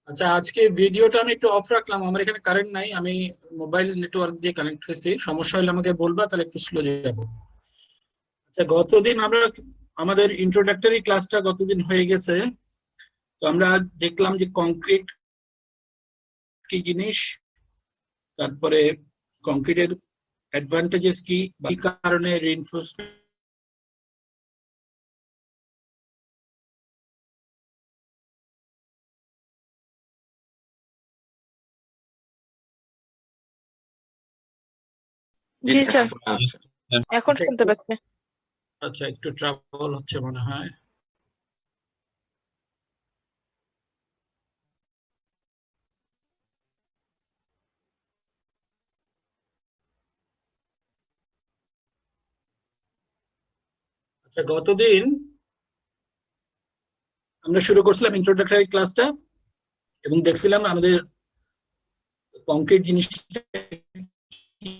আচ্ছা, আজকে ভিডিওটা আমি একটু অফ রাখলাম, আমার এখানে কারেন্ট নাই, আমি মোবাইল নেটওয়ার্ক দিয়ে কানেক্ট হয়েছি। সমস্যা হলে আমাকে বলবা, তাহলে একটু স্লো যাব। আচ্ছা, গতদিন আমরা আমাদের ইন্ট্রোডাক্টরি ক্লাসটা গতদিন হয়ে গেছে। তো আমরা দেখলাম যে কংক্রিট কি জিনিস, তারপরে কংক্রিটের অ্যাডভান্টেজেস কি, বা কি কারণে রিইনফোর্সমেন্ট। জি স্যার, আচ্ছা এখন শুনতে পাচ্ছি। আচ্ছা, একটু ট্রাবল হচ্ছে মনে হয়। আচ্ছা, গতদিন আমরা শুরু করছিলাম ইন্ট্রোডাক্টরি ক্লাসটা, এবং দেখছিলাম আমাদের কংক্রিট জিনিসটা কি,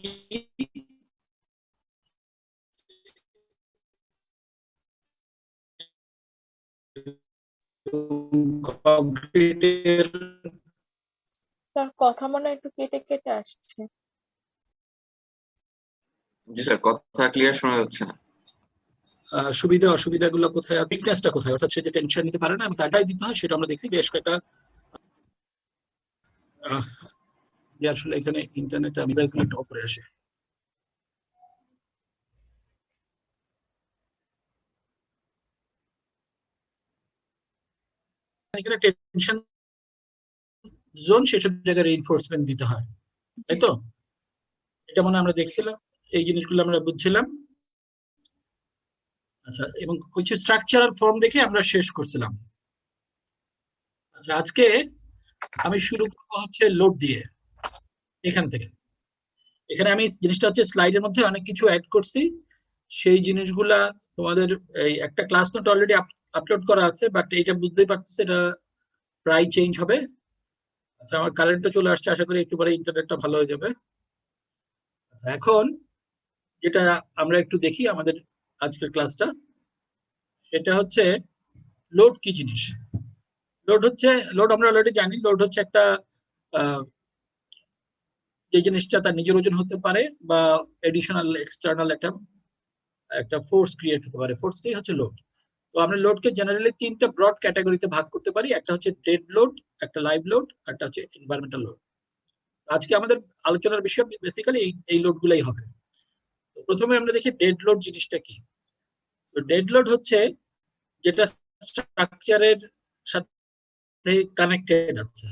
কংক্রিটের স্যার কথা মনে হয় একটু কেটে কেটে আসছে। জি স্যার, কথা ক্লিয়ার শোনা যাচ্ছে না। সুবিধা অসুবিধাগুলো কোথায়, ফিটনেসটা কোথায়, অর্থাৎ সে যে টেনশন নিতে পারে না এবং তারটাই দিতে হয়, সেটা আমরা দেখছি বেশ কয়েকটা। যে আসলে এখানে ইন্টারনেট একটু অফ করে আসে, এখানে টেনশন জোন, সেসব জায়গায় রিইনফোর্সমেন্ট দিতে হয়, তাই তো? এটা মনে আমরা দেখছিলাম, এই জিনিসগুলো আমরা বুঝছিলাম। আচ্ছা, এবং কিছু স্ট্রাকচারাল ফর্ম দেখে আমরা শেষ করছিলাম। আচ্ছা, আজকে আমি শুরু করবো হচ্ছে লোড দিয়ে। এখান থেকে এখানে আমি জিনিসটা হচ্ছে স্লাইডের মধ্যে অনেক কিছু অ্যাড করছি, সেই জিনিসগুলা তোমাদের এই একটা ক্লাস নোট অলরেডি আপলোড করা আছে, বাট এটা বুঝতেই পারতেছে এটা প্রায় চেঞ্জ হবে। আচ্ছা, আমার কারেন্টও চলে আসছে, আশা করি একটু পরে ইন্টারনেটটা ভালো হয়ে যাবে। আচ্ছা, এখন যেটা আমরা একটু দেখি আমাদের আজকের ক্লাসটা, সেটা হচ্ছে লোড কি জিনিস। লোড আমরা অলরেডি জানি, লোড হচ্ছে একটা যে জিনিসটা তার নিজের ওজন হতে পারে, বা এডিশনাল এক্সটার্নাল একটা একটা ফোর্স ক্রিয়েট হতে পারে, ফোর্সটাই হচ্ছে লোড। তো আমরা লোডকে জেনারেলি তিনটা ব্রড ক্যাটাগরিতে ভাগ করতে পারি, একটা হচ্ছে ডেড লোড, একটা লাইভ লোড, একটা হচ্ছে এনভায়রনমেন্টাল লোড। আজকে আমাদের আলোচনার বিষয় বেসিক্যালি এই লোড গুলাই হবে। তো প্রথমে আমরা দেখি ডেড লোড জিনিসটা কি। তো ডেড লোড হচ্ছে যেটা স্ট্রাকচারের সাথে কানেক্টেড আছে,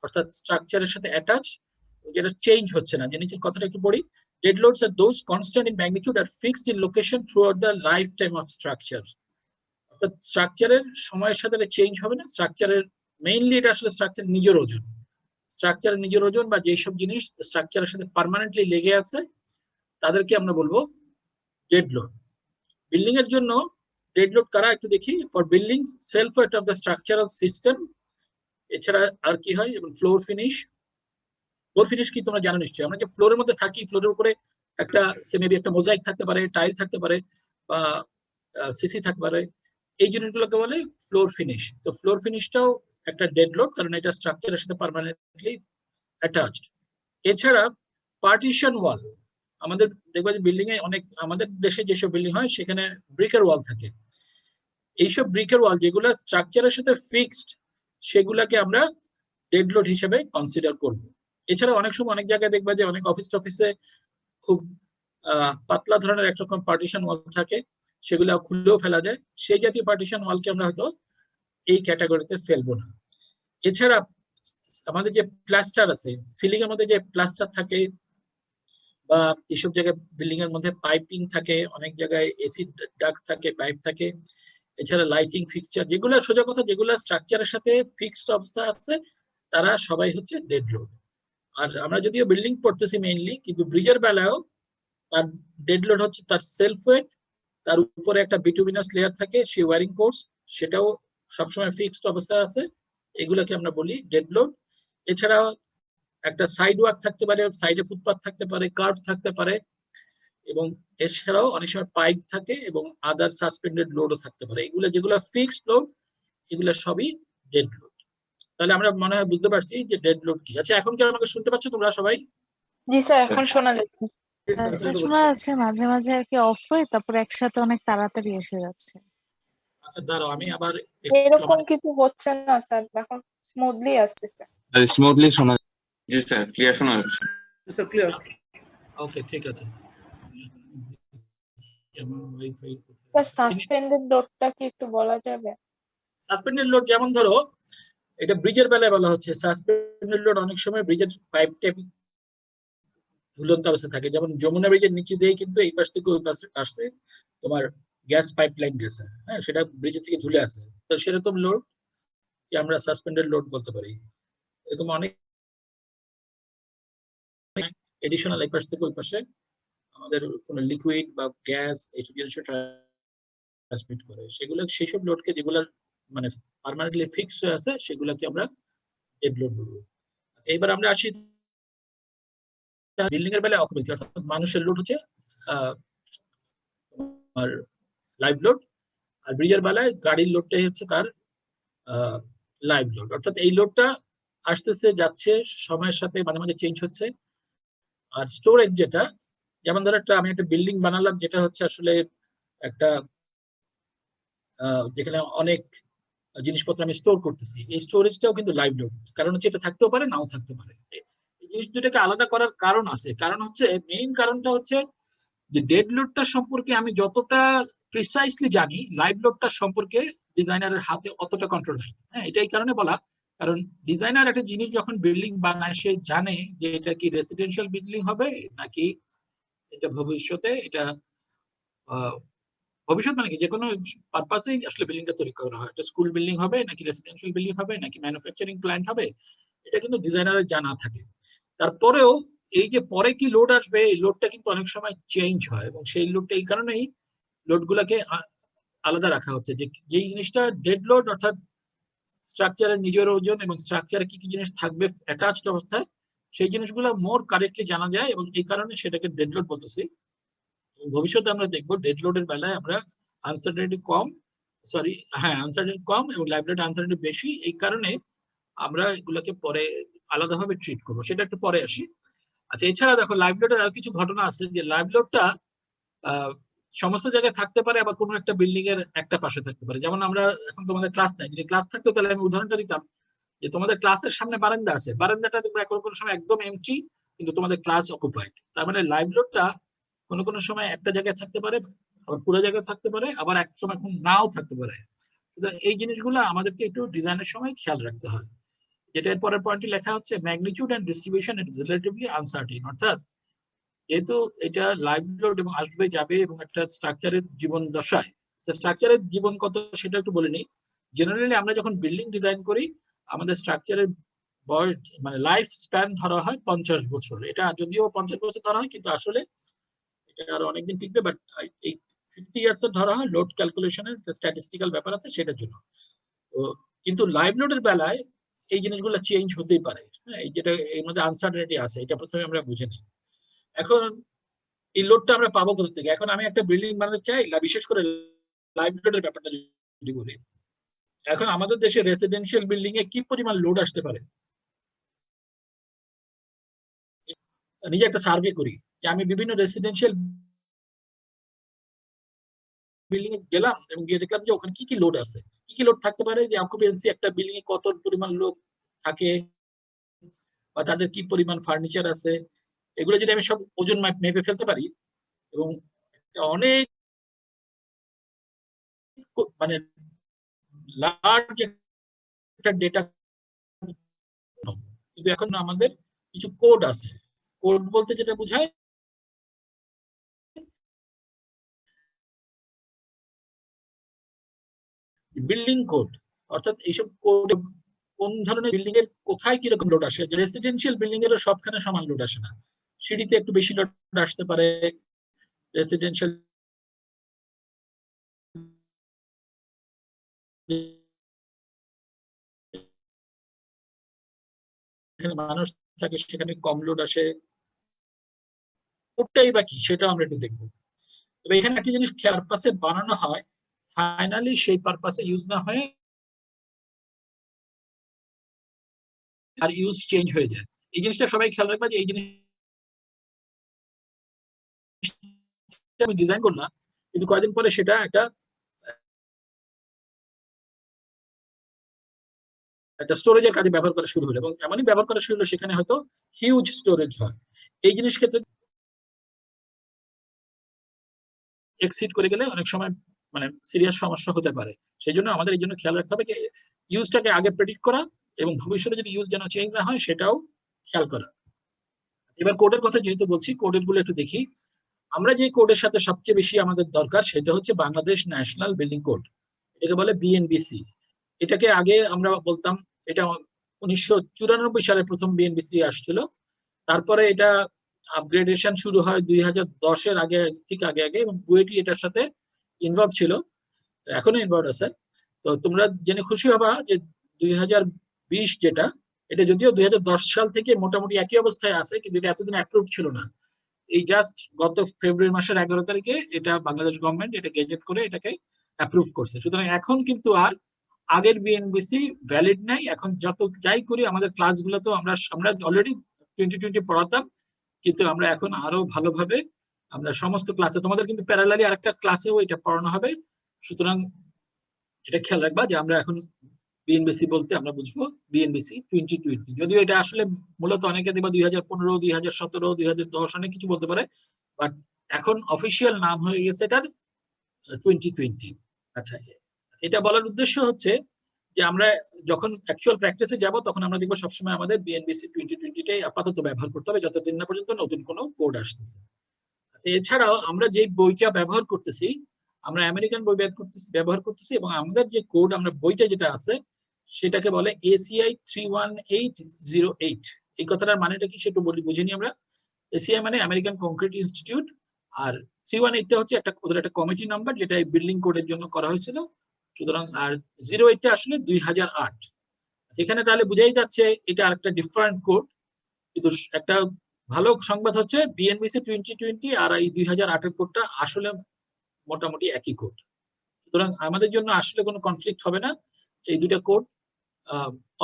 অর্থাৎ স্ট্রাকচারের সাথে অ্যাটাচ, যেটা চেঞ্জ হচ্ছে না। যে নিচের কথাটা একটু পড়ি, dead loads are those constant in magnitude are fixed in location throughout the lifetime of structure। অর্থাৎ স্ট্রাকচারের সময়ের সাথে চেঞ্জ হবে না, স্ট্রাকচারের মেইনলি এটা আসলে স্ট্রাকচার নিজের ওজন, স্ট্রাকচারের নিজের ওজন বা যেসব জিনিস স্ট্রাকচারের সাথে পার্মানেন্টলি লেগে আছে তাদেরকে আমরা বলবো ডেড লোড। বিল্ডিং এর জন্য ডেড লোড কারা একটু দেখি। For building self weight of the structural system, এছাড়া আর কি হয়, এবং ফ্লোর ফিনিশ। ফ্লোর ফিনিশ কি তোমরা জানো নিশ্চয়ই, আমরা যে ফ্লোরের মধ্যে থাকি, ফ্লোরের উপরে একটা মেবি একটা মোজাইক থাকতে পারে, টাইল থাকতে পারে, বা সিসি থাকতে পারে, এই জিনিসগুলোকে বলে ফ্লোর ফিনিশ। তো ফ্লোর ফিনিশটাও একটা ডেড লোড, কারণ এটা স্ট্রাকচারের সাথে পার্মানেন্টলি অ্যাটাচড। এছাড়া পার্টিশন ওয়াল, আমাদের দেখবা যে বিল্ডিং এ অনেক, আমাদের দেশে যেসব বিল্ডিং হয় সেখানে ব্রিকের ওয়াল থাকে। এইসব ব্রিকের ওয়াল যেগুলো স্ট্রাকচারের সাথে ফিক্সড, সেগুলাকে আমরা ডেড লোড হিসেবে কনসিডার করব। এছাড়া অনেক সময় অনেক জায়গায় দেখবা যে অনেক অফিস টফিসে খুব পাতলা ধরনের একরকম পার্টিশন ওয়াল থাকে, সেগুলো খুলেও ফেলা যায়, সেই জাতীয় পার্টিশন ওয়ালকে আমরা হয়তো এই ক্যাটাগরিতে ফেলবো না। এছাড়া আমাদের যে প্লাস্টার আছে, সিলিং এর মধ্যে যে প্লাস্টার থাকে, বা এসব জায়গায় বিল্ডিং এর মধ্যে পাইপিং থাকে, অনেক জায়গায় এসি ডাক্ট থাকে, পাইপ থাকে, এছাড়া লাইটিং ফিক্সচার, যেগুলো সোজা কথা যেগুলো স্ট্রাকচারের সাথে ফিক্সড অবস্থা আছে, তারা সবাই হচ্ছে ডেড লোড। আর আমরা যদিও বিল্ডিং পড়তেছি মেইনলি, কিন্তু ব্রিজের বেলায়ও তার ডেড লোড হচ্ছে তার সেলফ ওয়েট, তার উপরে একটা বিটুমিনাস লেয়ার থাকে, সেই ওয়ারিং কোর্স, সেটাও সবসময় ফিক্সড অবস্থায় আছে, এগুলোকে আমরা বলি ডেড লোড। এছাড়া একটা সাইড ওয়াক থাকতে পারে, সাইডে ফুটপাথ থাকতে পারে, কার্ভ থাকতে পারে, এবং এছাড়াও অনেক সময় পাইপ থাকে এবং আদার সাসপেন্ডেড লোডও থাকতে পারে। এগুলো যেগুলো ফিক্সড লোড, এগুলো সবই ডেড লোড। তাহলে আমরা মনে হয় বুঝতে পারছি যে ডেড লোড কি। আচ্ছা, এখন কি আমাকে শুনতে পাচ্ছ তোমরা সবাই? জি স্যার, এখন শোনা যাচ্ছে। স্যার শোনা যাচ্ছে, মাঝে মাঝে আর কি অফ হয়ে তারপরে একসাথে অনেক তাড়াতাড়ি এসে যাচ্ছে। আচ্ছা, দাঁড়াও আমি আবার একটু এরকম কিছু হচ্ছে না স্যার, এখন স্মুথলি আসতেছে। স্মুথলি শোনা জি স্যার, ক্লিয়ার শোনা যাচ্ছে। Sir clear? ওকে, ঠিক আছে। স্যার সাসপেন্ডেড লোডটা কি একটু বলা যাবে? সাসপেন্ডেড লোড যেমন ধরো এটা ব্রিজের বেলায় বলা হচ্ছে, সাসপেন্ডেড লোড অনেক সময় ব্রিজের পাইপটা ঝুলন্ত অবস্থায় থাকে, যেমন যমুনা ব্রিজের নিচে দিয়ে কিন্তু এই পাশ থেকে ওই পাশে আসছে তোমার গ্যাস পাইপলাইন গেছে, হ্যাঁ, সেটা ব্রিজের থেকে ঝুলে আছে, তো সেরকম লোড আমরা সাসপেন্ডেড লোড বলতে পারি। এরকম অনেক এডিশনাল এই পাশ থেকে ওই পাশে আমাদের কোনো লিকুইড বা গ্যাস এইসব জিনিস ট্রান্সমিট করে, সেগুলো সেইসব লোডকে যেগুলো মানে পার্মানেন্টলি ফিক্স হয়ে আছে সেগুলোকে আমরা ডেড লোড বলবো। এইবার আমরা আসি বিল্ডিং এর বেলায় অকুপেন্সি, অর্থাৎ মানুষের লোড হচ্ছে আর লাইভ লোড, আর ব্রিজের বেলায় গাড়ির লোডটাই হচ্ছে তার লাইভ লোড, অর্থাৎ এই লোডটা আসতেছে যাচ্ছে সময়ের সাথে মাঝে মাঝে চেঞ্জ হচ্ছে। আর স্টোরেজ যেটা, যেমন ধরো আমি একটা বিল্ডিং বানালাম যেটা হচ্ছে আসলে একটা যেখানে অনেক জিনিসপত্র আমি স্টোর করতেছি, এই স্টোরেজটাও কিন্তু লাইভ লোড, কারণ হচ্ছে এটা থাকতেও পারে নাও থাকতে পারে। এই জিনিস দুটাকে আলাদা করার কারণ আছে, কারণ হচ্ছে মেইন কারণটা হচ্ছে যে ডেড লোডটা সম্পর্কে আমি যতটা প্রিসাইসলি জানি, লাইভ লোডটা সম্পর্কে ডিজাইনারের হাতে অতটা কন্ট্রোল নাই। হ্যাঁ, এটাই কারণে বলা, কারণ ডিজাইনার একটা জিনিস যখন বিল্ডিং বানায় সে জানে যে এটা কি রেসিডেন্সিয়াল বিল্ডিং হবে নাকি এটা ভবিষ্যতে এটা ভবিষ্যৎ মানে কি যে কোনো পারপাসেই আসলে বিল্ডিংটা তৈরি করা হয়, এটা স্কুল বিল্ডিং হবে নাকি রেসিডেন্সিয়াল বিল্ডিং হবে নাকি ম্যানুফ্যাকচারিং প্ল্যান্ট হবে, এটা কিন্তু ডিজাইনারের জানা থাকে। তারপরেও এই যে পরে কি লোড আসবে, এই লোডটা কিন্তু অনেক সময় চেঞ্জ হয়, এবং সেই লোডটা এই কারণেই লোড গুলাকে আলাদা রাখা হচ্ছে, যে যেই জিনিসটা ডেড লোড অর্থাৎ স্ট্রাকচারের নিজের ওজন এবং স্ট্রাকচারে কি কি জিনিস থাকবে অ্যাটাচড অবস্থায়, সেই জিনিসগুলো মোর কারেক্টলি জানা যায়, এবং এই কারণে সেটাকে ডেড লোড বলতেছি। ভবিষ্যতে আমরা দেখবো ডেড লোডের বেলায় আমরা আনসার্টেনিটি কম, সরি হ্যাঁ আনসার্টেনিটি কম এবং লাইভ লোড আনসার্টেনিটি বেশি, এই কারণে আমরা এগুলোকে পরে আলাদাভাবে ট্রিট করবো, সেটা একটু পরে আসি। আচ্ছা, এছাড়া দেখো লাইভ লোডের আর কিছু ঘটনা আছে, যে লাইভ লোডটা সমস্ত জায়গায় থাকতে পারে, আবার কোনো একটা বিল্ডিং এর একটা পাশে থাকতে পারে। যেমন আমরা এখন তোমাদের ক্লাস নাই, যদি ক্লাস থাকতো তাহলে আমি উদাহরণটা দিতাম যে তোমাদের ক্লাসের সামনে বারান্দা আছে, বারান্দাটা দেখবে এখন কোনো সময় একদম এমটি কিন্তু তোমাদের ক্লাস অকুপাইড, তার মানে লাইভ লোডটা কোনো কোনো সময় একটা জায়গায় থাকতে পারে, আবার পুরো জায়গায় থাকতে পারে, আবার এক সময় নাও থাকতে পারে। এই জিনিসগুলো আমাদেরকে একটু ডিজাইনের সময় খেয়াল রাখতে হয়। যেটা এর পরের পয়েন্টে লেখা হচ্ছে magnitude and distribution is relatively uncertain, অর্থাৎ যেহেতু এটা লাইভ লোড এবং আসবে যাবে এবং একটা স্ট্রাকচারের জীবন দশায়, স্ট্রাকচারের জীবন কত সেটা একটু বলে নিই। জেনারেলি আমরা যখন বিল্ডিং ডিজাইন করি আমাদের স্ট্রাকচারের বয়স মানে লাইফ স্প্যান ধরা হয় 50 বছর, এটা যদিও 50 বছর ধরা হয় কিন্তু আসলে এটা আরো অনেকদিন টিকবে, বাট এই 50 ইয়ার্স ধরা হয় লোড ক্যালকুলেশনের স্ট্যাটিস্টিক্যাল ব্যাপার আছে সেটার জন্য। তো কিন্তু লাইভ লোডের বেলায় এই জিনিসগুলো চেঞ্জ হতেই পারে, হ্যাঁ, এই যেটা এর মধ্যে আনসার্টেনিটি আছে, এটা প্রথমে আমরা বুঝে নিই। এখন এই লোডটা আমরা পাবো কোথা থেকে? এখন আমি একটা বিল্ডিং বানাতে চাই, বিশেষ করে লাইভ লোডের ব্যাপারটা যদি বলি, এখন আমাদের দেশে রেসিডেন্সিয়াল বিল্ডিং এ কি পরিমাণ লোড আসতে পারে, নিজে একটা সার্ভে করি যে আমি বিভিন্ন রেসিডেন্সিয়াল বিল্ডিং এ গেলাম এবং গিয়ে দেখলাম যে ওখানে কি কি লোড আছে, কি কি লোড থাকতে পারে, যে অকুপেন্সি একটা বিল্ডিং এ কত পরিমাণ লোক থাকে বা তাদের কি পরিমাণ ফার্নিচার আছে, এগুলো যদি আমি সব ওজন মেপে ফেলতে পারি এবং অনেক মানে লার্জ একটা ডেটা, কিন্তু এখন আমাদের কিছু কোড আছে, কোড বলতে যেটা বোঝায় বিল্ডিং কোড, অর্থাৎ এইসব কোড কোন ধরনের বিল্ডিং এর কোথায় কিরকম লোড আসে। রেসিডেন্সিয়াল বিল্ডিং এরও সবখানে সমান লোড আসে না, সিঁড়িতে একটু বেশি লোড আসতে পারে, রেসিডেন্সিয়াল মানুষ থাকে সেখানে কম লোড আসে, কোডটাই বা কি সেটা আমরা একটু দেখবো। তবে এখানে একটা জিনিস খেয়াল পারপাসে বানানো হয়, ফাইনালি সেই পারপাসে ইউজ না হয়ে আর ইউজ চেঞ্জ হয়ে যায়। এই জিনিসটা সবাই খেয়াল রাখবা যে এই জিনিসটা আমি ডিজাইন করলাম, কিন্তু কয়েকদিন পরে সেটা একটা স্টোরেজের কাজে ব্যবহার করা শুরু হলো, এবং এমনই ব্যবহার করা শুরু হলো সেখানে হয়তো হিউজ স্টোরেজ হয়। এই জিনিস ক্ষেত্রে এক্সিড করে গেলে অনেক সময় মানে সিরিয়াস সমস্যা হতে পারে। সেই জন্য আমাদের এই জন্য খেয়াল রাখতে হবে যে ইউজটাকে আগে প্রেডিক্ট করা এবং ভবিষ্যতে যদি ইউজ যেন চেঞ্জ না হয় সেটাও খেয়াল করা। এবার কোডের কথা যেহেতু বলছি, কোডের গুলো একটু দেখি। আমরা যে কোডের সাথে সবচেয়ে বেশি আমাদের দরকার সেটা হচ্ছে বাংলাদেশ ন্যাশনাল বিল্ডিং কোড, এটাকে বলে বিএনবিসি। এটাকে আগে আমরা বলতাম, এটা 1994 সালে প্রথম বিএনবিসি আসছিল, তারপরে এটা আপগ্রেডেশন শুরু হয় 2010-এর আগে ঠিক আগে আগে, এবং বুয়েটি এটার সাথে ইনভলভ ছিল, এখনো ইনভলভ আছে। তো তোমরা জেনে খুশি হবা যে 2020 যেটা, এটা যদিও 2010 সাল থেকে মোটামুটি একই অবস্থায় আছে, কিন্তু এটা এতদিন অ্যাপ্রুভ ছিল না। এই জাস্ট গত ফেব্রুয়ারি মাসের 11 তারিখে এটা বাংলাদেশ গভর্নমেন্ট এটা গেজেট করে এটাকে অ্যাপ্রুভ করছে। সুতরাং এখন কিন্তু আর আগের বিএনবিসি ভ্যালিড নাই। এখন যত যাই করি আমাদের ক্লাসগুলো তো আমরা অলরেডি 2020 পড়াতাম, কিন্তু আমরা এখন আরো ভালোভাবে আমরা সমস্ত ক্লাসে, তোমাদের কিন্তু প্যারালালি আরেকটা ক্লাসেও এটা পড়ানো হবে। সুতরাং এটা খেয়াল রাখবা যে আমরা এখন বিএনবিসি বলতে আমরা বুঝবো বিএনবিসি 2020, যদিও এটা আসলে মূলত অনেকে দেখবা 2015, 2017, 2010 অনেক কিছু বলতে পারে, বাট এখন অফিসিয়াল নাম হয়ে গেছে এটার 2020। আচ্ছা, এটা বলার উদ্দেশ্য হচ্ছে যে আমরা যখন অ্যাকচুয়াল প্র্যাকটিসে যাব তখন আমরা দেখবো সবসময় আমাদের বিএনবিসি 2020টাই আপাতত ব্যবহার করতে হবে, যতদিন না পর্যন্ত নতুন কোনো কোড আসতেছে। এছাড়াও আমরা যে বইটা ব্যবহার করতেছি, আমরা আমেরিকান বই ব্যবহার করতেছি, এবং আমাদের যে কোড আমরা বইটা যেটা আছে সেটাকে বলে ACI 31808। এই কথাটার মানেটা কি সেটা বুঝিনি আমরা। ACI মানে আমেরিকান কংক্রিট ইনস্টিটিউট, আর 318টা হচ্ছে একটা ওদের একটা কমিটি নাম্বার যেটা এই বিল্ডিং কোডের জন্য করা হয়েছিল। সুতরাং আর 08টা আসলে 2008। এখানে তাহলে বুঝাই যাচ্ছে এটা আরেকটা ডিফারেন্ট কোড, কিন্তু একটা ভালো সংবাদ হচ্ছে বিএনবিসি 2020 আর এই 2008-এর কোডটা আসলে মোটামুটি একই কোড। সুতরাং আমাদের জন্য আসলে কোনো কনফ্লিক্ট হবে না। এই দুইটা কোড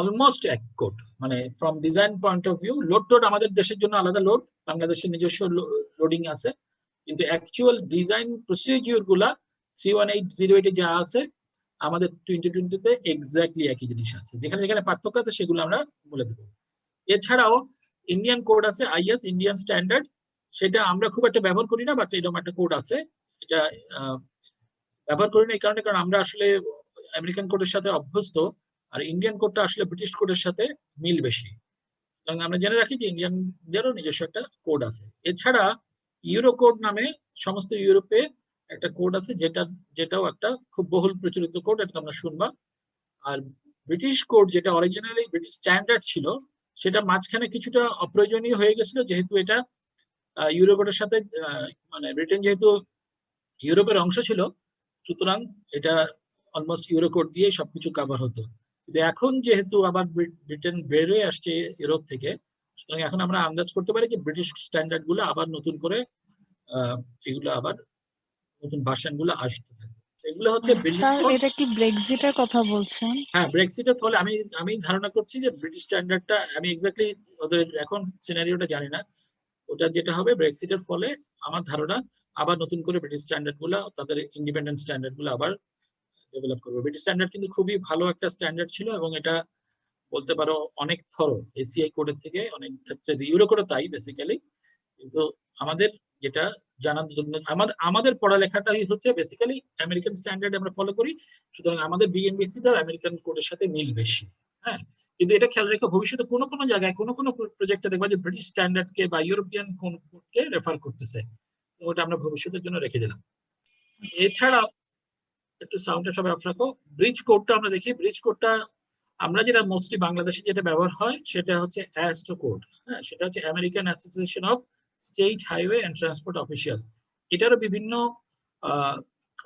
অলমোস্ট এক কোড, মানে from design point of view. Load towed আমাদের দেশের জন্য আলাদা লোড, বাংলাদেশের নিজস্ব লোডিং আছে, কিন্তু অ্যাকচুয়াল ডিজাইন প্রসিডিউর গুলা 31808-এ যা আছে আমাদের 2020-তে এক্স্যাক্টলি একই জিনিস আছে। যেখানে যেখানে পার্থক্য আছে সেগুলো আমরা বলে দেবো। এছাড়াও ইন্ডিয়ান কোড আছে, আইএস ইন্ডিয়ান স্ট্যান্ডার্ড, সেটা আমরা খুব একটা ব্যবহার করি না, বাট এরকম একটা কোড আছে। এটা ব্যবহার করি না এই কারণে, কারণ আমরা আসলে আমেরিকান কোডের সাথে অভ্যস্ত, আর ইন্ডিয়ান কোডটা আসলে ব্রিটিশ কোডের সাথে মিল বেশি। সুতরাং আমরা জেনে রাখি যে ইন্ডিয়ানদেরও নিজস্ব একটা কোড আছে। এছাড়া ইউরো কোড নামে সমস্ত ইউরোপে একটা কোড আছে, যেটাও একটা খুব বহুল প্রচলিত কোড, এটা তোমরা শুনবা। আর ব্রিটিশ কোড যেটা অরিজিনালি ব্রিটিশ স্ট্যান্ডার্ড ছিল, সেটা মাঝখানে কিছুটা অপ্রয়োজনীয় হয়ে গেছিল, যেহেতু এটা ইউরো কোডের সাথে মানে ব্রিটেন যেহেতু ইউরোপের অংশ ছিল, সুতরাং এটা অলমোস্ট ইউরো কোড দিয়ে সবকিছু কভার হতো। কিন্তু এখন যেহেতু আবার ব্রিটেন বেরোয় আসছে ইউরোপ থেকে, সুতরাং এখন আমরা আন্দাজ করতে পারি যে ব্রিটিশ স্ট্যান্ডার্ড গুলো আবার নতুন করে এগুলো আবার নতুন ভার্সন গুলো আসতে থাকে। এগুলো হচ্ছে বিল্ডিং স্যার কোড। এটা কি ব্রেক্সিটের কথা বলছেন? হ্যাঁ, ব্রেক্সিটের ফলে আমি ধারণা করছি যে ব্রিটিশ স্ট্যান্ডার্ডটা, আমি এক্স্যাক্টলি ওদের এখন সিনারিওটা জানি না, ওটা যেটা হবে ব্রেক্সিটের ফলে আমার ধারণা আবার নতুন করে ব্রিটিশ স্ট্যান্ডার্ড গুলো, তাদের ইন্ডিপেন্ডেন্ট স্ট্যান্ডার্ড গুলো আবার ডেভেলপ করবে। ব্রিটিশ স্ট্যান্ডার্ড কিন্তু খুবই ভালো একটা স্ট্যান্ডার্ড ছিল, এবং এটা বলতে পারো অনেক থরো, এসিআই কোডের থেকে অনেক ক্ষেত্রে, ইউরো কোডও তাই বেসিক্যালি। কিন্তু আমাদের যেটা জানার জন্য আমাদের পড়ালেখাটাই হচ্ছে বেসিক্যালি আমেরিকান স্ট্যান্ডার্ড আমরা ফলো করি, সুতরাং আমাদের বিএনবিসিটা আমেরিকান কোডের সাথে মিল বেশি। হ্যাঁ, কিন্তু এটা খেয়াল রেখে ভবিষ্যতে কোনো কোনো জায়গায় কোনো কোনো প্রজেক্টে দেখবা যে ব্রিটিশ স্ট্যান্ডার্ডকে বা ইউরোপিয়ান কোডকে রেফার করতেছে, ওটা আমরা ভবিষ্যতের জন্য রেখে দিলাম। এছাড়া একটু সাউন্ডটা সবাই অফ রাখো। ব্রিজ কোডটা আমরা দেখি। ব্রিজ কোডটা আমরা যেটা মোস্টলি বাংলাদেশে যেটা ব্যবহার হয় সেটা হচ্ছে অ্যাস্টো কোড। হ্যাঁ, সেটা হচ্ছে American association of state highway and transport official. এটারও বিভিন্ন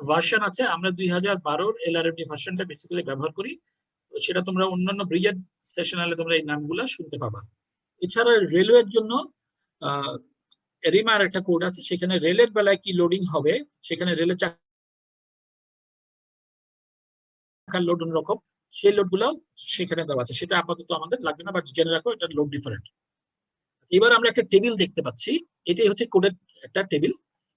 ভার্সন আছে। আমরা 2012-র এলআরএমডি ভার্সনটা বেসিক্যালি ব্যবহার করি, সেটা তোমরা অন্যান্য ব্রিজেড সেশনালে তোমরা এই নামগুলো শুনতে পাবা। এছাড়া রেলওয়ের জন্য রিমার একটা কোড আছে, সেখানে রেলের বেলায় কি লোডিং হবে, সেখানে রেলের চাকার লোড অন্যরকম, সেই লোডগুলো সেখানে দেওয়া আছে, সেটা আপাতত আমাদের লাগবে না, বাট জেনে রাখো এটা লোড ডিফারেন্ট। এবার আমরা একটা টেবিল দেখতে পাচ্ছি, এটাই হচ্ছে কোডের একটা টেবিল।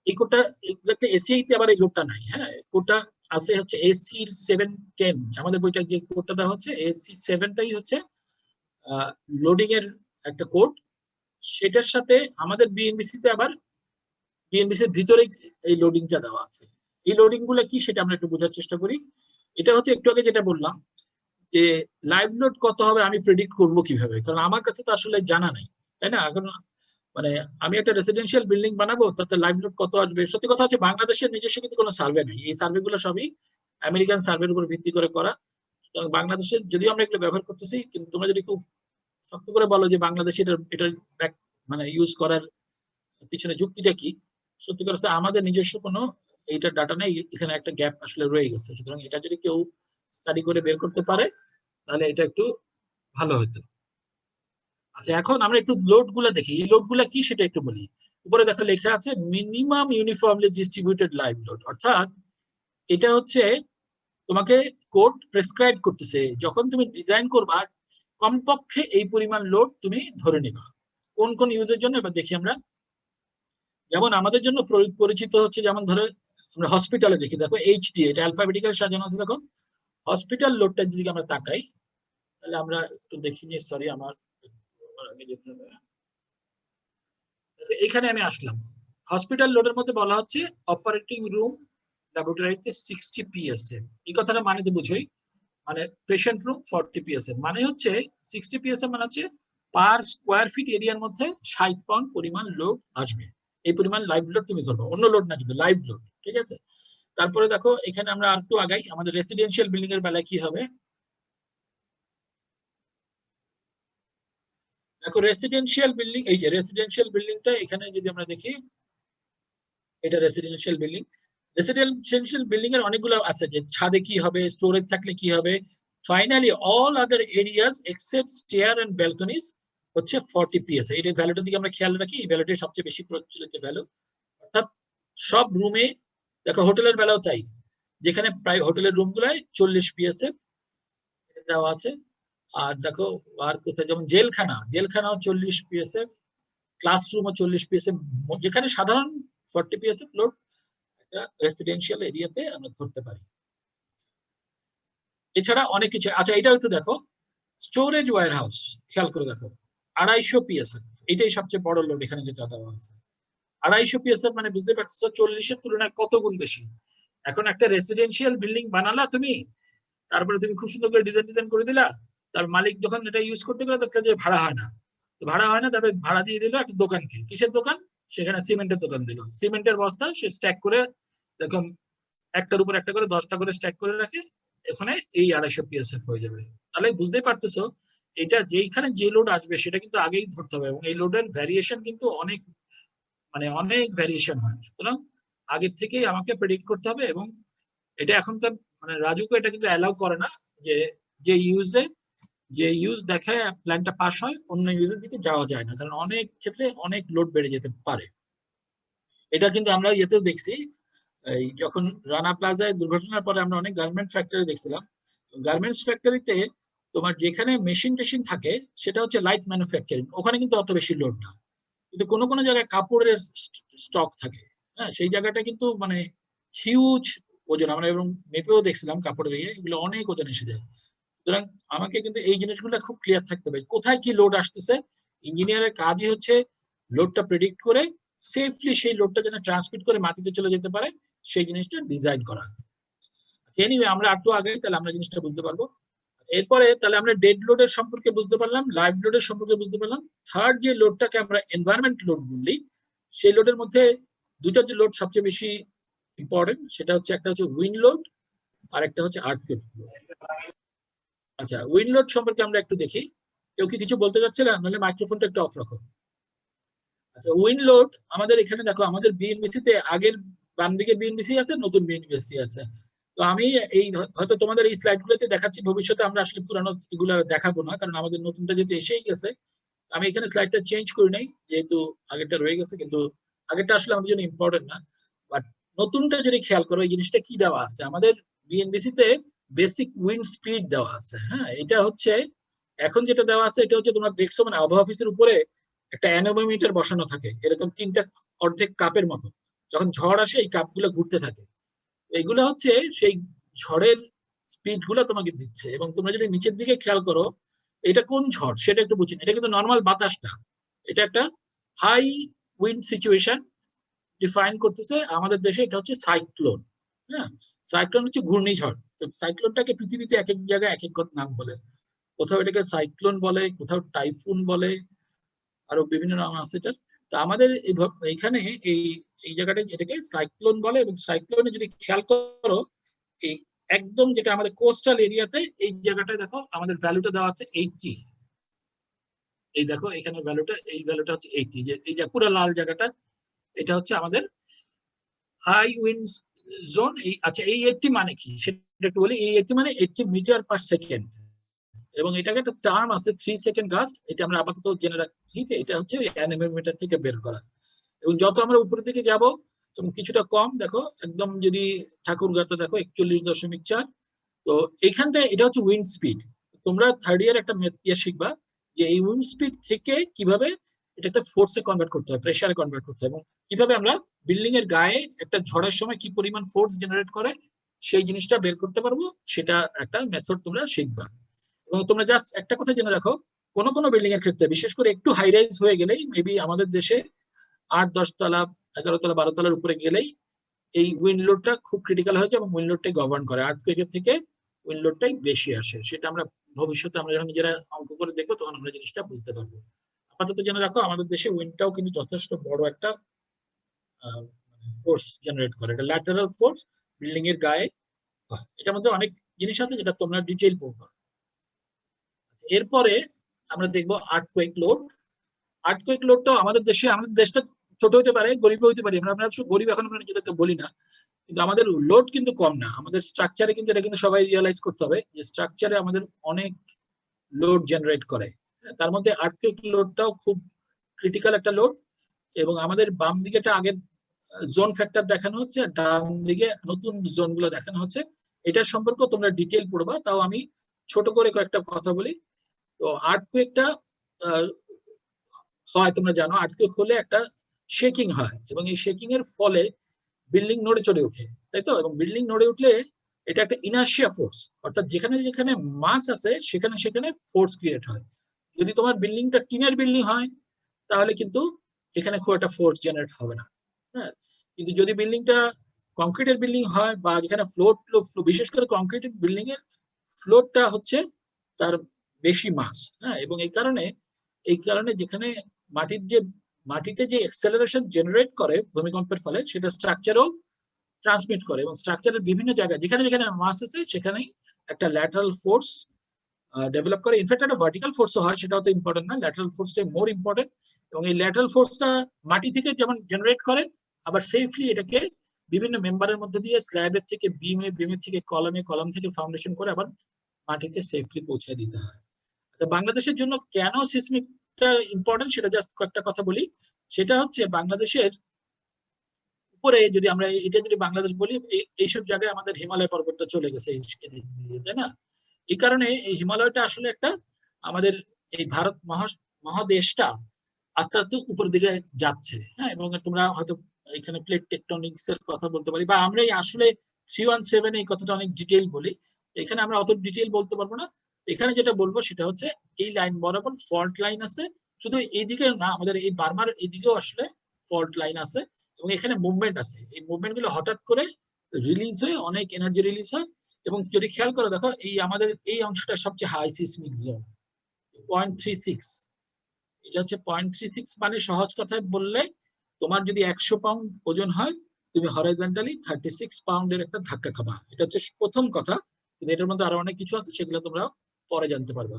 এই কোডটা এক্স্যাক্টলি এসিআই তে আবার এই লোডটা নাই, হ্যাঁ কোডটা আছে হচ্ছে এসি 710, আমাদের বইটা যে কোডটা দেওয়া হচ্ছে এসি 7টাই হচ্ছে লোডিং এর একটা কোড। সেটার সাথে আমাদের বিএনবিসি তে আবার বিএনবিসির ভিতরেই এই লোডিংটা দেওয়া আছে। এই লোডিং গুলো কি সেটা আমরা একটু বোঝার চেষ্টা করি। এটা হচ্ছে একটু আগে যেটা বললাম যে লাইভ লোড কত হবে আমি প্রেডিক্ট করব কিভাবে, কারণ আমার কাছে তো আসলে জানা নাই, তাই না? এখন মানে আমি একটা রেসিডেন্সিয়াল বিল্ডিং বানাবো, তাতে লাইভ লোড কত আসবে। সত্যি কথা হচ্ছে বাংলাদেশের নিজস্ব কিন্তু কোনো সার্ভে নেই, এই সার্ভে গুলো সবই আমেরিকান সার্ভের উপর ভিত্তি করে করা। বাংলাদেশে যদিও আমরা এগুলো ব্যবহার করতেছি, কিন্তু তোমরা যদি খুব শক্ত করে বলো যে বাংলাদেশে এটার মানে ইউজ করার পিছনে যুক্তিটা কি, সত্যি কথা আমাদের নিজস্ব কোনো এইটার ডাটা নেই, এখানে একটা গ্যাপ আসলে রয়ে গেছে। সুতরাং এটা যদি কেউ স্টাডি করে বের করতে পারে তাহলে এটা একটু ভালো হতো। আচ্ছা, এখন আমরা একটু লোড গুলা দেখি, এই লোড গুলা কি সেটা একটু বলি। উপরে দেখো লেখা আছে minimum uniformly distributed live load, অর্থাৎ এটা হচ্ছে তোমাকে কোড প্রেসক্রাইব করতেছে যখন তুমি ডিজাইন করবা কমপক্ষে এই পরিমাণ লোড তুমি ধরে নিবা কোন কোন ইউজের জন্য। এবার দেখি আমরা, যেমন আমাদের জন্য পরিচিত হচ্ছে, যেমন ধরো আমরা হসপিটালে দেখি, দেখো এইচ দিয়ে এটা অ্যালফাবেটিক্যাল সাজানো আছে। দেখো হসপিটাল লোডটা যদি আমরা তাকাই তাহলে আমরা একটু দেখি নি, সরি আমার এখানে আমি আসলাম। হসপিটাল লোডের মধ্যে বলা হচ্ছে অপারেটিং রুম ল্যাবরেটরিতে 60 পিএসএম। এই কথাটা মানে তো বুঝোই, মানে পেশেন্ট রুম 40 পিএসএম, মানে হচ্ছে 60 পিএসএম মানে হচ্ছে পার স্কোয়ার ফিট এরিয়ার মধ্যে 60 পাউন্ড পরিমাণ লোড আসবে। এই পরিমাণ লাইভ লোড তুমি ধরবো, অন্য লোড না কিন্তু লাইভ লোড, ঠিক আছে? তারপরে দেখো এখানে আমরা আর একটু আগাই, আমাদের রেসিডেন্সিয়াল বিল্ডিং এর বেলায় কি হবে। দেখো রেসিডেন্সিয়াল বিল্ডিং, এই যে রেসিডেন্সিয়াল বিল্ডিংটা এখানে যদি আমরা দেখি, এটা রেসিডেন্সিয়াল বিল্ডিং। রেসিডেন্সিয়াল বিল্ডিং এর অনেকগুলো আছে, যে ছাদে কি হবে, স্টোরেজ থাকলে কি হবে। Finally all other areas except stair and balconies হচ্ছে 40 পিএস। এই ভ্যালুটার দিকে আমরা খেয়াল রাখি, এই ভ্যালুটাই সবচেয়ে বেশি প্রচলিত ভ্যালু। অর্থাৎ সব রুমে, দেখো হোটেলের বেলাও তাই, যেখানে প্রায় হোটেলের রুম গুলায় 40 পিএসএ দেওয়া আছে। আর দেখো আর কোথায়, যেমন জেলখানাও 40 পিএসএ, ক্লাসরুমও 40 পিএসএ, যেখানে সাধারণ 40 পিএসএ লোড একটা রেসিডেন্সিয়াল এরিয়াতে আমরা ধরতে পারি। এছাড়া অনেক কিছু। আচ্ছা এটাও একটু দেখো, স্টোরেজ ওয়্যার হাউস খেয়াল করে দেখো 250 পিএসএ, এটাই সবচেয়ে বড় লোড এখানে যেটা দেওয়া আছে। 250 পিএসএ মানে বুঝতে পারছো 40-এর তুলনায় কত গুণ বেশি। এখন একটা রেসিডেন্সিয়াল বিল্ডিং বানালা তুমি, তারপরে তুমি খুব সুন্দর করে ডিজাইন করে দিলা, তার মালিক যখন এটা ইউজ করতে গেলে তার যে ভাড়া হয় না, তবে ভাড়া দিয়ে দিল একটা দোকানকে। কিসের দোকান? সেখানে সিমেন্টের দোকান দিল, সিমেন্টের বস্তা সে স্ট্যাক করে, দেখুন একটার উপর একটা করে 10টা করে স্ট্যাক করে রাখে, এখানে এই 250 পিএসএফ হয়ে যাবে। তাহলে বুঝতেই পারতেছো এটা যেখানে যে লোড আসবে সেটা কিন্তু আগেই ধরতে হবে, এবং এই লোডের ভ্যারিয়েশন কিন্তু অনেক অনেক ভ্যারিয়েশন হয়। সুতরাং আগের থেকেই আমাকে প্রেডিক্ট করতে হবে, এবং এটা এখনকার রাজুকে এটা কিন্তু অ্যালাউ করে না যে যে ইউজ দেখায় প্ল্যানটা পাস হয় অন্য ইউজের দিকে যাওয়া যায় না, কারণ অনেক ক্ষেত্রে অনেক লোড বেড়ে যেতে পারে। এটা কিন্তু আমরা ইয়েতেও দেখছি, এই যখন রানা প্লাজায় দুর্ঘটনার পরে আমরা অনেক গার্মেন্ট ফ্যাক্টরি দেখছিলাম। গার্মেন্টস ফ্যাক্টরিতে তোমার যেখানে মেশিন থাকে সেটা হচ্ছে লাইট ম্যানুফ্যাকচারিং, ওখানে কিন্তু অত বেশি লোড না, কিন্তু কোনো কোনো জায়গায় কাপড়ের স্টক থাকে, হ্যাঁ সেই জায়গাটা কিন্তু হিউজ ওজন। আমরা এবং মেপেও দেখছিলাম কাপড়ের এগুলো অনেক ওজন এসে যায়। সুতরাং আমাকে কিন্তু এই জিনিসগুলো খুব ক্লিয়ার থাকতে হবে, কোথায় কি লোড আসতেছে। ইঞ্জিনিয়ারের কাজই হচ্ছে লোডটা প্রেডিক্ট করে সেফলি সেই লোডটা যেন ট্রান্সমিট করে মাটিতে চলে যেতে পারে সেই জিনিসটা ডিজাইন করা। এনিওয়ে আমরা একটু আগে তাহলে আমরা জিনিসটা বুঝতে পারবো। এরপরে তাহলে আমরা ডেড লোডের সম্পর্কে বুঝতে পারলাম, লাইভ লোডের সম্পর্কে বুঝতে পারলাম। থার্ড যে লোডটাকে আমরা এনভায়রনমেন্ট লোড বলি, সেই লোডের মধ্যে দুটো যে লোড সবচেয়ে বেশি ইম্পর্টেন্ট, সেটা হচ্ছে একটা হচ্ছে উইন্ড লোড আর একটা হচ্ছে আর্থকুয়েক লোড। আচ্ছা উইন্ড লোড সম্পর্কে আমরা একটু দেখি, কেউ কি কিছু বলতে চাচ্ছে না? নাহলে মাইক্রোফোনটা একটু অফ রাখো। আচ্ছা উইন্ড লোড আমাদের এখানে দেখো, আমাদের বিএনবিসি তে আগের বাম দিকে বিএনবিসি আছে, নতুন বিএনবিসি আছে। তো আমি এই হয়তো তোমাদের এই স্লাইড গুলোতে দেখাচ্ছি, ভবিষ্যতে আমরা আসলে পুরানো এগুলো দেখাবো না, কারণ আমাদের নতুনটা যেহেতু এসেই গেছে। আমি এখানে স্লাইডটা চেঞ্জ করি নাই, যেহেতু আগেরটা রয়ে গেছে, কিন্তু আগেরটা আসলে আমাদের জন্য ইম্পর্টেন্ট না। বাট নতুনটা যদি খেয়াল করো এই জিনিসটা কি দেওয়া আছে, আমাদের বিএনবিসি তে বেসিক উইন্ড স্পিড দেওয়া আছে। হ্যাঁ, এটা হচ্ছে এখন যেটা দেওয়া আছে এটা হচ্ছে তোমরা দেখছো মানে আবহাওয়া অফিসের উপরে একটা অ্যানোমিটার বসানো থাকে এরকম তিনটা অর্ধেক কাপের মতো, যখন ঝড় আসে এই কাপগুলো ঘুরতে থাকে। এগুলো হচ্ছে সেই ঝড়ের স্পিড গুলো তোমাকে দিচ্ছে। এবং তোমরা যদি নিচের দিকে খেয়াল করো এটা কোন ঝড় সেটা একটু বুঝি, এটা কিন্তু নর্মাল বাতাস না, এটা একটা হাই উইন্ড সিচুয়েশন ডিফাইন করতেছে আমাদের দেশে, এটা হচ্ছে সাইক্লোন। হ্যাঁ, সাইক্লোন হচ্ছে ঘূর্ণিঝড়। তো সাইক্লোনটাকে পৃথিবীতে এক এক জায়গায় এক এক নাম বলে, কোথাও এটাকে সাইক্লোন বলে, কোথাও টাইফুন বলে, আরো বিভিন্ন নাম আছে এটার। তো আমাদের এইখানে এই এই জায়গাটায় এটাকে সাইক্লোন বলে। এবং সাইক্লোনে যদি খেয়াল করো এই একদম যেটা আমাদের কোস্টাল এরিয়াতে এই জায়গাটায় দেখো আমাদের ভ্যালুটা দেওয়া আছে 80। এই দেখো এখানে ভ্যালুটা, এই ভ্যালুটা হচ্ছে 80, যে এই যে পুরো লাল জায়গাটা এটা হচ্ছে আমাদের হাই উইন্ড জোন। এই আচ্ছা এই 80 মানে কি সেটা একটু বলি। এই 80 মানে 80 মিটার পার সেকেন্ড, এবং এটাকে একটা টার্ম আছে 3 সেকেন্ড গাস্ট, এটা আমরা আপাতত জেনে রাখি যে এটা হচ্ছে অ্যানিমিটার থেকে বের করা। এবং যত আমরা উপরের দিকে যাব এবং কিছুটা কম, দেখো একদম যদি ঠাকুরগাঁতে দেখো 41.4। তো এখান থেকে এটা হচ্ছে উইন্ড স্পিড। তোমরা থার্ড ইয়ার একটা ইয়ে শিখবা যে এই উইন্ড স্পিড থেকে কিভাবে এটাতে ফোর্সে কনভার্ট করতে হয়, প্রেসারে কনভার্ট করতে হয়, এবং কিভাবে আমরা বিল্ডিং এর গায়ে একটা ঝড়ের সময় কি পরিমাণ ফোর্স জেনারেট করে সেই জিনিসটা বের করতে পারবো, সেটা একটা মেথড তোমরা শিখবা। এবং তোমরা জাস্ট একটা কথা জেনে রাখো, কোনো কোনো বিল্ডিং এর ক্ষেত্রে বিশেষ করে একটু হাই রাইজ হয়ে গেলেই, মেবি আমাদের দেশে 8-10 তলা 11 তলা 12 তলার উপরে গেলেই এই উইন্ড লোডটা খুব ক্রিটিক্যাল হয়ে যায় এবং উইন্ড লোডটাই গভর্ন করে, আর্থকুয়েকের থেকে উইন্ড লোডটাই বেশি আসে। সেটা আমরা ভবিষ্যতে আমরা যখন নিজেরা অঙ্ক করে দেখবো তখন আমরা জিনিসটা বুঝতে পারবো। আপাতত জেনে রাখো আমাদের দেশে উইন্ডটাও কিন্তু যথেষ্ট বড় একটা ফোর্স জেনারেট করে, এটা ল্যাটারাল ফোর্স বিল্ডিং এর গায়ে। এটার মধ্যে অনেক জিনিস আছে যেটা তোমরা ডিটেইল পড়বা। এরপরে আমরা দেখবো আর্থকুয়েক লোড। আর্থকুয়েক লোডটাও আমাদের দেশে, আমাদের দেশটা ছোট হতে পারে, গরিব হতে পারে, আমরা গরিব এখন আমরা নিজেদেরকে বলি না, কিন্তু আমাদের লোড কিন্তু কম না। আমাদের স্ট্রাকচারে কিন্তু এটা কিন্তু সবাই রিয়েলাইজ করতে হবে যে স্ট্রাকচারে আমাদের অনেক লোড জেনারেট করে, তার মধ্যে আর্থকুয়েক লোডটাও খুব ক্রিটিক্যাল একটা লোড। এবং আমাদের বাম দিকে আগের জোন ফ্যাক্টর দেখানো হচ্ছে, ডান দিকে নতুন জোন গুলো দেখানো হচ্ছে। এটার সম্পর্কে তোমরা ডিটেল পড়বা, তাও আমি ছোট করে কয়েকটা কথা বলি। তো আর্থকুয়েকটা হয় তোমরা জানো, আর্থকুয়েক হলে একটা শেকিং হয় এবং এই শেকিং এর ফলে বিল্ডিং নড়ে চড়ে ওঠে, তাই তো? এবং বিল্ডিং নড়ে উঠলে এটা একটা ইনার্শিয়া ফোর্স, অর্থাৎ যেখানে যেখানে মাস আছে সেখানে সেখানে ফোর্স ক্রিয়েট হয়। যদি তোমার বিল্ডিংটা টিনের বিল্ডিং হয় তাহলে কিন্তু এখানে খুব একটা ফোর্স জেনারেট হবে না। হ্যাঁ, কিন্তু যদি বিল্ডিংটা কংক্রিটের বিল্ডিং হয় বা যেখানে ফ্লোর, বিশেষ করে কংক্রিটের বিল্ডিং এর ফ্লোরটা হচ্ছে তার বেশি মাস। হ্যাঁ, এবং এই কারণে যেখানে মাটিতে যে অ্যাক্সেলারেশন জেনারেট করে ভূমিকম্পের ফলে সেটা স্ট্রাকচারও ট্রান্সমিট করে, এবং স্ট্রাকচারের বিভিন্ন জায়গায় যেখানে যেখানে মাস আছে সেখানেই একটা ল্যাটারাল ফোর্স ডেভেলপ করে। ইনফ্যাক্ট একটা ভার্টিক্যাল ফোর্সও হয়, সেটাও তো ইম্পর্টেন্ট না, ল্যাটারাল ফোর্সটাই মোর ইম্পর্টেন্ট। এবং এই ল্যাটারাল ফোর্সটা মাটি থেকে যেমন জেনারেট করে, আবার সেফলি এটাকে বিভিন্ন মেম্বারের মধ্যে দিয়ে স্ল্যাবের থেকে বিমে, বিমের থেকে কলামে, কলাম থেকে ফাউন্ডেশন করে আবার মাটিতে সেফলি পৌঁছে দিতে হয়। বাংলাদেশের জন্য কেন সিসমিকটা ইম্পর্টেন্ট সেটা জাস্ট কয়েকটা কথা বলি। সেটা হচ্ছে বাংলাদেশের উপরে যদি আমরা এটা যদি বাংলাদেশ বলি, এইসব জায়গায় আমাদের হিমালয় পর্বতটা চলে গেছে, তাই না? এই কারণে এই হিমালয়টা আসলে একটা আমাদের এই ভারত মহাদেশটা আস্তে আস্তে উপর দিকে যাচ্ছে। হ্যাঁ, এবং তোমরা হয়তো এখানে প্লেট টেকটনিক্স এর কথা বলতে পারি, বা আমরা আসলে 317 এই কথাটা অনেক ডিটেইল বলি, এখানে আমরা অত ডিটেইল বলতে পারবো না। এখানে যেটা বলবো সেটা হচ্ছে এই লাইন বরাবর ফল্ট লাইন আছে, শুধু এইদিকে না, আমাদের এই বার্মার এইদিকেও আসলে ফল্ট লাইন আছে, এবং এখানে মুভমেন্ট আছে। এই মুভমেন্ট গুলো হঠাৎ করে রিলিজ হয়ে অনেক এনার্জি রিলিজ হয়। এবং যদি খেয়াল করো দেখো এই আমাদের এই অংশটা সবচেয়ে হাই সিসমিক জোন 0.36, এটা হচ্ছে 0.36 মানে সহজ কথায় বললে তোমার যদি 100 পাউন্ড ওজন হয় তুমি হরাইজন্টালি 36 পাউন্ডের একটা ধাক্কা খাবা। এটা হচ্ছে প্রথম কথা, কিন্তু এটার মধ্যে আরো অনেক কিছু আছে, সেগুলো তোমরা পরে জানতে পারবা।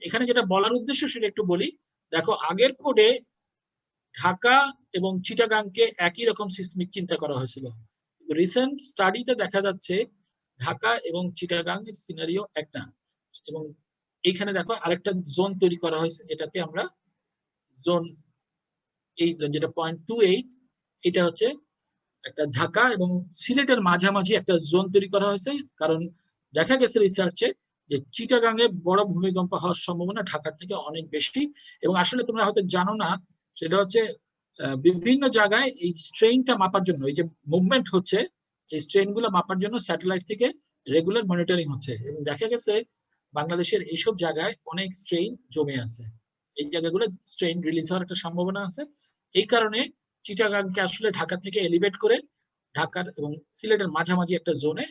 এখানে যেটা বলার উদ্দেশ্য সেটা একটু বলি। দেখো আগের কোডে ঢাকা এবং চিটাগাংকে একই রকম সিসমিক চিন্তা করা হয়েছিল, রিসেন্ট স্টাডিতে দেখা যাচ্ছে ঢাকা এবং চিটাগাং এর সিনারিও একটা। এবং এইখানে দেখো আরেকটা জোন তৈরি করা হয়েছে, এটাকে আমরা জোন, এই জোন যেটা 0.28, এটা হচ্ছে একটা ঢাকা এবং সিলেটের মাঝামাঝি একটা জোন তৈরি করা হয়েছে, কারণ দেখা গেছে রিসার্চে যে চিটাগাঙে বড় ভূমিকম্প হওয়ার সম্ভাবনা ঢাকার থেকে অনেক বেশি। এবং আসলে তোমরা হয়তো জানো না, সেটা হচ্ছে বিভিন্ন জায়গায় এই স্ট্রেইনটা মাপার জন্য, এই যে মুভমেন্ট হচ্ছে, এই স্ট্রেইন গুলো মাপার জন্য স্যাটেলাইট থেকে রেগুলার মনিটরিং হচ্ছে, এবং দেখা গেছে বাংলাদেশের এইসব জায়গায় অনেক স্ট্রেইন জমে আছে। এই জায়গাগুলো স্ট্রেইন রিলিজ হওয়ার একটা সম্ভাবনা আছে। এই কারণে চিটাগাংকে আসলে ঢাকা থেকে এলিভেট করে ঢাকার এবং সিলেটের মাঝামাঝি একটা জোনে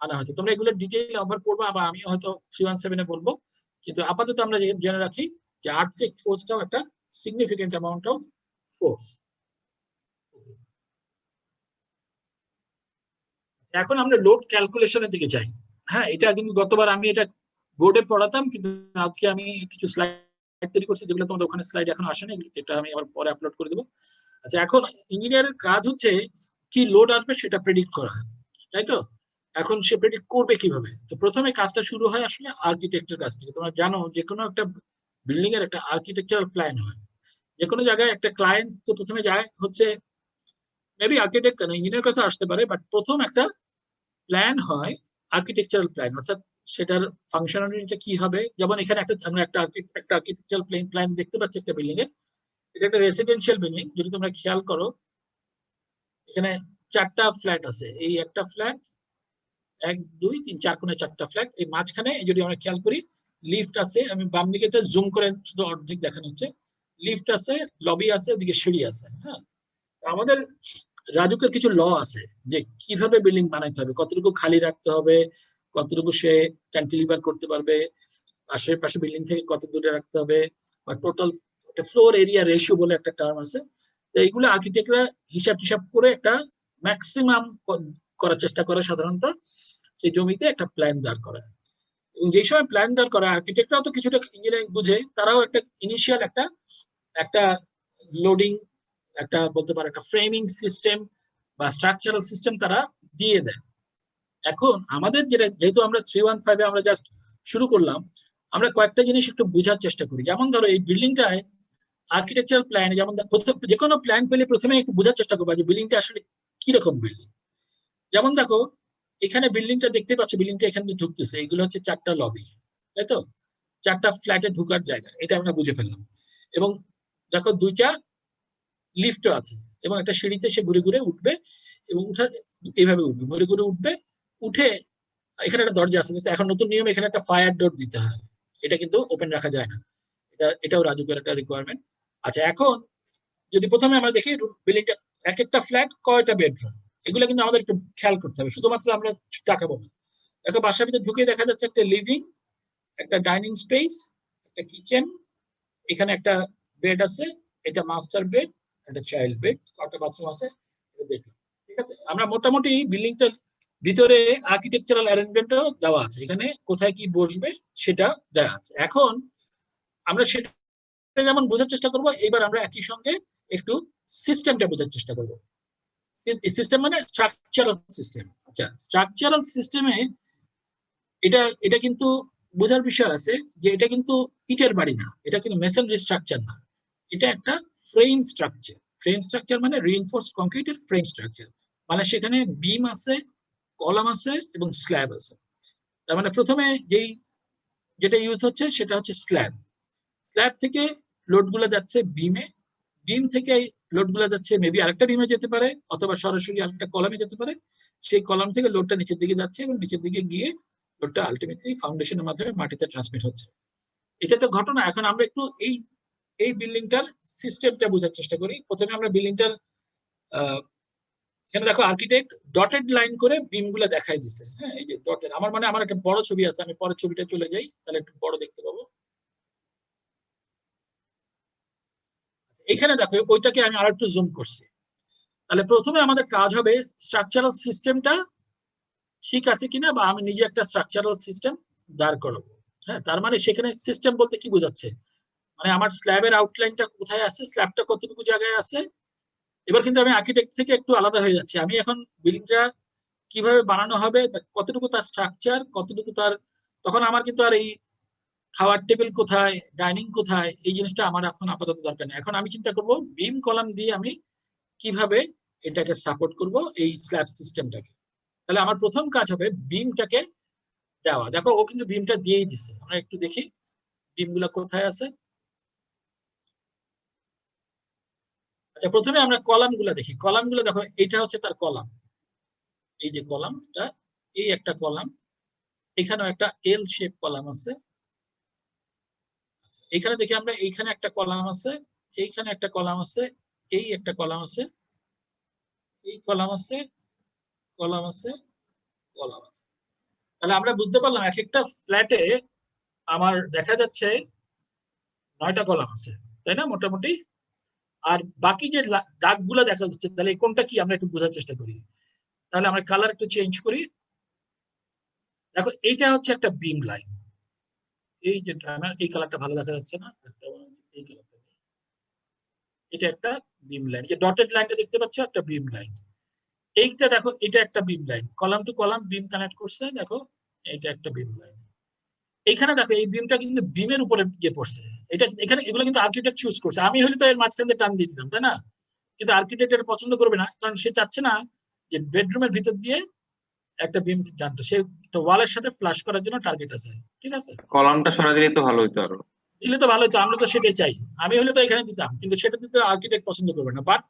আনা হয়েছে। তোমরা এগুলো ডিটেইল আবার পড়বা, বা আমি হয়তো 317 এ বলবো, কিন্তু আপাতত আমরা জেনে রাখি যে আর্থকুয়েক ফোর্সটাও একটা সিগনিফিকেন্ট অ্যামাউন্ট অফ ফোর্স। এখন আমরা লোড ক্যালকুলেশনের দিকে যাই। হ্যাঁ, এটা কিন্তু গতবার আমি এটা বোর্ডে পড়াতাম, কিন্তু আজকে আমি কিছু স্লাইড তৈরি করছি যেগুলো তোমাদের ওখানে স্লাইড এখন আসেনি, এটা আমি আবার পরে আপলোড করে দেবো। আচ্ছা, এখন ইঞ্জিনিয়ারের কাজ হচ্ছে কি লোড আসবে সেটা প্রেডিক্ট করা, তাই তো? এখন সে প্রেডিক্ট করবে কিভাবে? তো প্রথমে কাজটা শুরু হয় আসলে আর্কিটেক্টের কাছ থেকে। তোমরা জানো যে কোনো একটা বিল্ডিং এর একটা আর্কিটেকচারাল প্ল্যান হয়। যে কোনো জায়গায় একটা ক্লায়েন্ট তো প্রথমে যায় হচ্ছে, মেবি আর্কিটেক্ট না, ইঞ্জিনিয়ার কাছে আসতে পারে, বাট প্রথম একটা প্ল্যান হয়, আর্কিটেকচারাল প্ল্যান, অর্থাৎ সেটার ফাংশনালিটিটা কি হবে। যেমন এখানে আমরা একটা আর্কিটেকচারাল প্ল্যান দেখতে পাচ্ছি একটা বিল্ডিং এর। এটা একটা রেসিডেন্সিয়াল বিল্ডিং, যদি তোমরা খেয়াল করো এখানে 4টা ফ্ল্যাট আছে। এই একটা ফ্ল্যাট, 1 2 3 4 কোণে 4টা ফ্ল্যাট। এই মাঝখানে যদি আমরা খেয়াল করি লিফট আছে, আমি বাম দিকে এটা জুম করে শুধু অর্ধেক দেখানো হচ্ছে। লিফট আছে, লবি আছে, ওদিকে সিঁড়ি আছে। হ্যাঁ, আমাদের রাজুকের কিছু ল আছে যে কিভাবে বিল্ডিং বানাইতে হবে, কতটুকু খালি রাখতে হবে, কতটুকু সে ক্যান্টিলিভার করতে পারবে, আশেপাশে বিল্ডিং থেকে কত দূরে রাখতে হবে, বা টোটাল ফ্লোর এরিয়া রেশিও বলে একটা টার্ম আছে। তো এইগুলো আর্কিটেক্টরা হিসাব টিসাব করে একটা ম্যাক্সিমাম করার চেষ্টা করে সাধারণত সেই জমিতে একটা প্ল্যান দাঁড় করা। এবং যে সময় প্ল্যান দাঁড় করা, আর্কিটেক্টরাও তো কিছুটা ইঞ্জিনিয়ারিং বুঝে, তারাও একটা ইনিশিয়াল একটা লোডিং, একটা বলতে পারে একটা ফ্রেমিং সিস্টেম বা স্ট্রাকচারাল সিস্টেম তারা দিয়ে দেয়। এখন আমাদের যেহেতু আমরা 315 এ আমরা জাস্ট শুরু করলাম, আমরা কয়েকটা জিনিস একটু বোঝার চেষ্টা করি। যেমন ধরো এই বিল্ডিংটায় আর্কিটেকচারাল প্ল্যান, যেমন যে কোনো প্ল্যান পেলে প্রথমে একটু বোঝার চেষ্টা করবো যে বিল্ডিংটা আসলে কিরকম বিল্ডিং। যেমন দেখো এখানে বিল্ডিংটা দেখতে পাচ্ছ, বিল্ডিংটা এখান দিয়ে ঢুকতেছে, এগুলো হচ্ছে 4টা লবি, তাই তো? 4টা ফ্ল্যাটে ঢুকার জায়গা, এটা আমরা বুঝে ফেললাম। এবং দেখো 2টা লিফটও আছে, এবং একটা সিঁড়িতে সে ঘুরে ঘুরে উঠবে, এবং এইভাবে উঠবে, ঘুরে ঘুরে উঠবে, উঠে এখানে একটা দরজা আছে। এখন নতুন নিয়ম, এখানে একটা ফায়ার ডোর দিতে হয়, এটা কিন্তু ওপেন রাখা যায় না, এটাও রাজুকের একটা রিকোয়ারমেন্ট। আচ্ছা, এখন যদি প্রথমে আমরা দেখি বিল্ডিংটা এক একটা ফ্ল্যাট কয়টা বেডরুম, এগুলো কিন্তু আমাদের একটু খেয়াল করতে হবে, শুধুমাত্র আমরা তাকাবো না। দেখো বাসার ভিতরে ঢুকে দেখা যাচ্ছে একটা লিভিং, একটা ডাইনিং স্পেস, একটা কিচেন, এখানে একটা বেড আছে, এটা মাস্টার বেড, একটা চাইল্ড বেড, কয়টা বাথরুম আছে এটা দেখলাম। ঠিক আছে, আমরা মোটামুটি বিল্ডিংটার ভিতরে আর্কিটেকচারাল অ্যারেঞ্জমেন্টও দেওয়া আছে, এখানে কোথায় কি বসবে সেটা দেওয়া আছে। এখন আমরা সেটা যেমন বোঝার চেষ্টা করবো, এবার আমরা একই সঙ্গে একটু সিস্টেমটা বোঝার চেষ্টা করবো। সিস্টেম মানে স্ট্রাকচারাল সিস্টেম। আচ্ছা, স্ট্রাকচারাল সিস্টেমে এটা কিন্তু বোঝার বিষয় আছে যে এটা কিন্তু ইটের বাড়ি না, এটা কিন্তু মেসনরি স্ট্রাকচার না, এটা একটা ফ্রেম স্ট্রাকচার। ফ্রেম স্ট্রাকচার মানে রিইনফোর্সড কংক্রিটের ফ্রেম স্ট্রাকচার, মানে সেখানে বিম আছে, কলাম আছে এবং স্ল্যাব আছে। তার মানে প্রথমে যেটা ইউজ হচ্ছে সেটা হচ্ছে স্ল্যাব। স্ল্যাব থেকে লোড গুলো যাচ্ছে বিমে, বিম থেকে লোড গুলো যাচ্ছে মেবি আরেকটা বিমে যেতে পারে, অথবা সরাসরি আরেকটা কলামে যেতে পারে। সেই কলাম থেকে লোডটা নিচের দিকে যাচ্ছে, এবং নিচের দিকে গিয়ে লোডটা আলটিমেটলি ফাউন্ডেশনের মাধ্যমে মাটিতে ট্রান্সমিট হচ্ছে। এটা তো ঘটনা। এখন আমরা একটু এই বিল্ডিংটার সিস্টেমটা বোঝার চেষ্টা করি। প্রথমে আমরা বিল্ডিংটার এখানে দেখো আর্কিটেক্ট ডটেড লাইন করে বিম গুলো দেখাই দিচ্ছে। হ্যাঁ, এই যে ডটেড, আমার একটা বড় ছবি আছে, আমি পরের ছবিটা চলে যাই, তাহলে একটু বড় দেখতে পাবো। এখানে দেখো ওইটাকে আমি আর একটু জুম করছি। তাহলে প্রথমে আমাদের কাজ হবে স্ট্রাকচারাল সিস্টেমটা ঠিক আছে কিনা, বা আমি নিজে একটা স্ট্রাকচারাল সিস্টেম দাঁড় করাবো। হ্যাঁ, তার মানে সেখানে সিস্টেম বলতে কি বোঝাচ্ছে, মানে আমার স্ল্যাবের আউটলাইনটা কোথায় আছে, স্ল্যাবটা কতটুকু জায়গায় আছে। এবার কিন্তু আমি আর্কিটেক্ট থেকে একটু আলাদা হয়ে যাচ্ছি, আমি এখন বিল্ডিংটা কিভাবে বানানো হবে, কতটুকু তার স্ট্রাকচার, কতটুকু তার, তখন আমার কিন্তু আর এই খাওয়ার টেবিল কোথায়, ডাইনিং কোথায়, এই জিনিসটা আমার এখন আপাতত দরকার নেই। এখন আমি চিন্তা করব বিম কলাম দিয়ে আমি কিভাবে এটাকে সাপোর্ট করব এই স্ল্যাব সিস্টেমটাকে। তাহলে আমার প্রথম কাজ হবে বিমটাকে দেওয়া। দেখো ও কিন্তু বিমটা দিয়েই দিছে, আমরা একটু দেখি বিমগুলো কোথায় আছে। আচ্ছা প্রথমে আমরা কলামগুলো দেখি। কলামগুলো দেখো, এটা হচ্ছে তার কলাম, এই যে কলামটা, এই একটা কলাম, এখানেও একটা এল শেপ কলাম আছে। এখানে দেখি আমরা, এইখানে একটা কলাম আছে, এইখানে একটা কলাম আছে, এই একটা কলাম আছে, এই কলাম আছে, কলাম আছে, কলাম আছে। তাহলে আমরা বুঝতে পারলাম এক একটা ফ্ল্যাটে আমার দেখা যাচ্ছে 9টা কলাম আছে, তাই না মোটামুটি। আর বাকি যে দাগগুলো দেখা যাচ্ছে, তাহলে কোনটা কি আমরা একটু বোঝার চেষ্টা করি। তাহলে আমরা কালার একটু চেঞ্জ করি। দেখো এইটা হচ্ছে একটা বিম লাইন, এই যে আমার এই কালারটা ভালো দেখা যাচ্ছে না, এই কালারটা, এটা একটা বিম লাইন। যে ডটেড লাইনটা দেখতে পাচ্ছ একটা বিম লাইন। এইটা দেখো, এটা একটা beam line, column to column beam connect করছে, দেখো এটা একটা বিম লাইন। এইখানে দেখো এই বিমটা কিন্তু বিমের উপরে গিয়ে পড়ছে। এটা এখানে এগুলো কিন্তু আর্কিটেক্ট চুজ করছে, আমি হলে তো এর মাঝখান দিয়ে টান দিয়ে দিতাম, তাই না? কিন্তু আর্কিটেক্ট এটা পছন্দ করবে না, কারণ সে চাচ্ছে না যে বেডরুমের ভিতর দিয়ে একটা বিম টানতে, সে ওয়ালের সাথে ফ্লাশ করার জন্য টার্গেট আছে, ঠিক আছে। কলামটা সরা দিলে তো ভালো হতো আরো। দিলে তো ভালো হতো, আমরা তো সেটাই চাই। আমি হলে তো এখানে দিতাম, কিন্তু সেটা দিতে আর্কিটেক্ট পছন্দ করবে না। বাট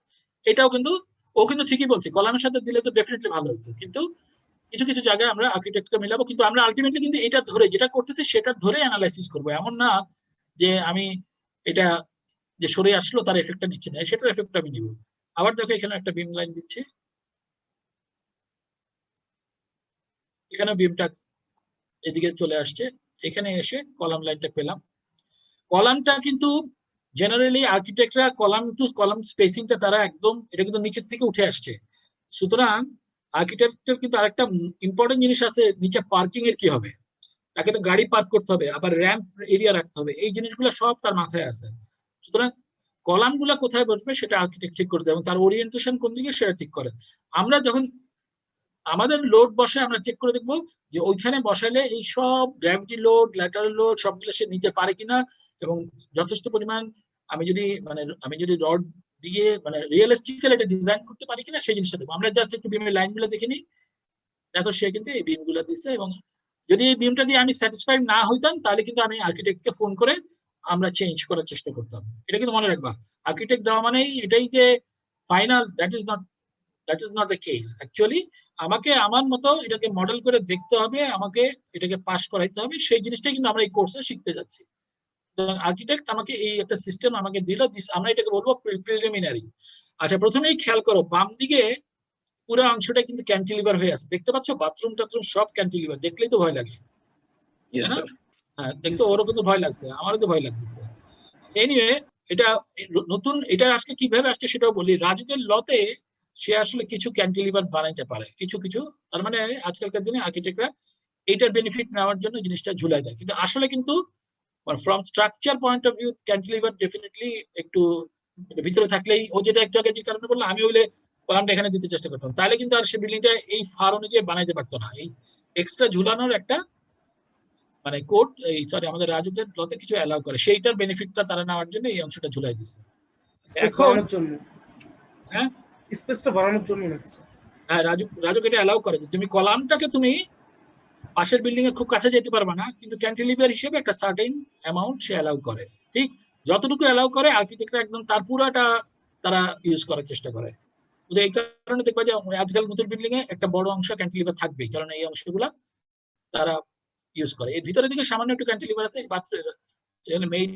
এটাও কিন্তু, ও কিন্তু ঠিকই বলছে, কলামের সাথে দিলে তো ডেফিনেটলি ভালো হতো, কিন্তু কিছু কিছু জায়গায় আমরা আর্কিটেক্টকে মিলাবো, কিন্তু আমরা আলটিমেটলি কিন্তু এটা ধরে, যেটা করতেছি সেটা ধরে অ্যানালাইসিস করবো। এমন না যে আমি এটা যে সরে আসলো তার এফেক্টটা নিচ্ছে না, সেটার এফেক্টটা আমি নিব। আবার দেখো এখানে একটা বিম লাইন দিচ্ছি, এখানে বিমটা এদিকে চলে আসছে, এখানে এসে কলাম লাইনটা পেলাম। কলামটা কিন্তু জেনারেলি আর্কিটেক্টরা কলাম টু কলাম স্পেসিংটা তারা একদম, এটা কিন্তু নিচের থেকে উঠে আসছে। সুতরাং আর্কিটেক্টের কিন্তু আরেকটা ইম্পর্টেন্ট জিনিস আছে, নিচে পার্কিং এর কি হবে, তাকে তো গাড়ি পার্ক করতে হবে, আবার র্যাম্প এরিয়া রাখতে হবে, এই জিনিসগুলো সব তার মাথায় আছে। সুতরাং কলামগুলো কোথায় বসবে সেটা আর্কিটেক্ট ঠিক করে দেয়, এবং তার ওরিয়েন্টেশন কোন দিকে সেটা ঠিক করে। আমরা যখন আমাদের লোড বসে আমরা চেক করে দেখবো যে ওইখানে বসালে এই সব গ্র্যাভিটি লোড, ল্যাটারাল লোড সবগুলো সে নিতে পারে কিনা, এবং যথেষ্ট পরিমাণ আমি যদি রড দিয়ে রিয়েলিস্টিক্যালি এটা ডিজাইন করতে পারি কিনা সেই জিনিসটা দেখবো। আমরা জাস্ট একটু বিমের লাইনগুলো দেখে নিই। দেখো সে কিন্তু এই বিমগুলো দিচ্ছে, এবং যদি এই বিমটা দিয়ে আমি স্যাটিসফাইড না হইতাম তাহলে কিন্তু আমি আর্কিটেক্টকে ফোন করে আমরা চেঞ্জ করার চেষ্টা করতাম। এটা কিন্তু মনে রাখবা, আর্কিটেক্ট দেওয়া মানে এটাই যে final, that is not the case. Actually আমাকে আমার মতো এটাকে মডেল করে দেখতে হবে, আমাকে এটাকে পাস করাইতে হবে, সেই জিনিসটাই কিন্তু আমরা এই কোর্সে শিখতে যাচ্ছি। আর্কিটেক্ট আমাকে এই একটা সিস্টেম আমাকে দিল, আমরা এটাকে বলবো প্রিলিমিনারি। আচ্ছা প্রথমেই খেয়াল করো, বাম দিকে পুরো অংশটা কিন্তু ক্যান্টিলিভার হয়ে আছে, দেখতে পাচ্ছ বাথরুম টাথরুম সব ক্যান্টিলিভার, দেখলেই তো ভয় লাগে, Yes, তাই না? sir. হ্যাঁ দেখছো, ওরও কিন্তু ভয় লাগছে, আমারও তো ভয় লাগতেছে। এনিওয়ে এটা নতুন, এটা আসলে কিভাবে আসছে সেটাও বলি। রাজুকের লতে সে আসলে কিছু ক্যান্টিলিভার বানাইতে পারে, কিছু কিছু, তার মানে আজকালকার দিনে আর্কিটেক্টরা এইটার বেনিফিট নেওয়ার জন্য জিনিসটা ঝুলাই দেয়, কিন্তু আসলে কিন্তু from structure point of view cantilever definitely একটু ভিতরে থাকলেই, ও যেটা একটু আগে যে কারণে বললো, আমি হইলে কলামটা এখানে দিতে চেষ্টা করতাম, তাহলে কিন্তু আর সে বিল্ডিংটা এই ফার অনুযায়ী বানাইতে পারতো না। এই এক্সট্রা ঝুলানোর একটা কোড, এই সরি আমাদের রাজুকের লতে কিছু অ্যালাউ করে, সেইটার বেনিফিটটা তারা নেওয়ার জন্য এই অংশটা ঝুলাই দিচ্ছে। স্পেস এখন বাড়ানোর জন্য, হ্যাঁ স্পেসটা বাড়ানোর জন্য নাকি স্যার? হ্যাঁ, রাজুক এটা অ্যালাউ করে যে তুমি কলামটাকে তুমি পাশের বিল্ডিং এর খুব কাছে যেতে পারবে না, কিন্তু ক্যান্টিলিভার হিসেবে একটা সার্টেন অ্যামাউন্ট সে অ্যালাউ করে। ঠিক যতটুকু অ্যালাউ করে আর্কিটেক্টরা একদম তার পুরাটা তারা ইউজ করার চেষ্টা করে। এই কারণে দেখবা যে আজকাল নতুন বিল্ডিং এ একটা বড় অংশ ক্যান্টিলিভার থাকবেই, কারণ এই অংশগুলা তারা ইউজ করে। এর ভিতরের দিকে সামান্য একটু ক্যান্টিলিভার আছে, এখানে মেইন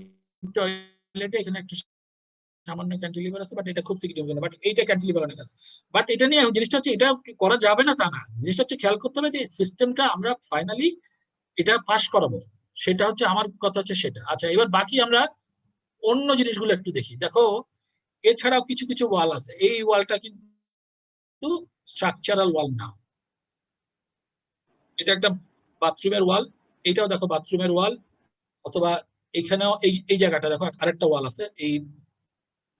টয়লেটে এখানে একটু সামান্য ক্যান্টিলিভার আছে, বাট এটা খুব সিগনিফিকেন্ট, বাট এইটা ক্যান্টিলিভার অনেক আছে। বাট এটা নিয়ে জিনিসটা হচ্ছে, এটা করা যাবে না তা না, জিনিসটা হচ্ছে খেয়াল করতে হবে যে সিস্টেমটা আমরা ফাইনালি এটা পাস করাবো, সেটা হচ্ছে আমার কথা হচ্ছে সেটা। আচ্ছা এবার বাকি আমরা অন্য জিনিসগুলো একটু দেখি। দেখো এছাড়াও কিছু কিছু ওয়াল আছে, এই ওয়ালটা কিন্তু স্ট্রাকচারাল ওয়াল না, এটা একটা বাথরুমের ওয়াল, এইটাও দেখো বাথরুমের ওয়াল, অথবা এখানেও এই জায়গাটা দেখো আরেকটা ওয়াল আছে, এই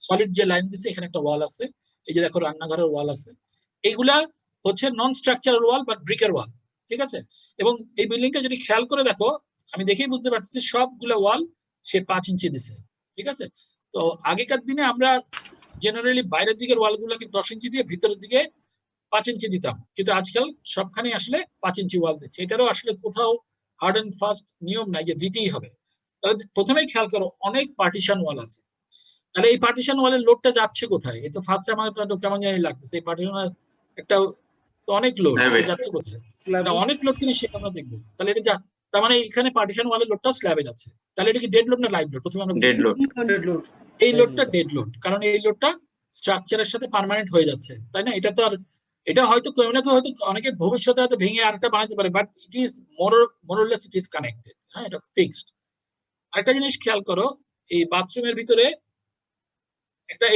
সলিড যে লাইন দিচ্ছে এখানে একটা ওয়াল আছে, এই যে দেখো রান্নাঘরের ওয়াল আছে, এইগুলা হচ্ছে নন স্ট্রাকচারাল ওয়াল বাট ব্রিকের ওয়াল, ঠিক আছে। এবং এই বিল্ডিংটা যদি খেয়াল করে দেখো, আমি দেখেই বুঝতে পারছি সবগুলো ওয়াল সে 5 ইঞ্চি দিছে, ঠিক আছে। তো আগেকার দিনে আমরা জেনারেলি বাইরের দিকের ওয়াল গুলোকে 10 ইঞ্চি দিয়ে ভিতরের দিকে 5 ইঞ্চি দিতাম, কিন্তু আজকাল সবখানে আসলে 5 ইঞ্চি ওয়াল দিচ্ছে। এটারও আসলে কোথাও হার্ড অ্যান্ড ফাস্ট নিয়ম নাই যে দিতেই হবে। তাহলে প্রথমেই খেয়াল করো অনেক পার্টিশন ওয়াল আছে, তাহলে এই পার্টিশন ওয়ালের লোডটা যাচ্ছে কোথায়? এই তো ফার্স্ট আমার তো কেমন জানি লাগতেছে, এই পার্টিশন একটা তো অনেক লোড স্ল্যাবে। যাচ্ছে কোথায়? স্ল্যাব না, অনেক লোড কিন্তু সেটা আমরা দেখবো। তাহলে এটা তার মানে এখানে পার্টিশন ওয়ালের লোডটা স্ল্যাবে যাচ্ছে। তাহলে এটা কি ডেড লোড না লাইভ লোড? প্রথমে আমরা ডেড লোড। Dead load. এই লোডটা ডেড লোড, কারণ এই লোডটা স্ট্রাকচারের সাথে পার্মানেন্ট হয়ে যাচ্ছে, তাই না? এটা তো আর এটা হয়তো কেউ না কেউ হয়তো অনেকে ভবিষ্যতে হয়তো ভেঙে আরেকটা বানাতে পারে, but it is মোরলেস it is connected. হ্যাঁ, এটা ফিক্সড। আরেকটা জিনিস খেয়াল করো, এই বাথরুমের ভিতরে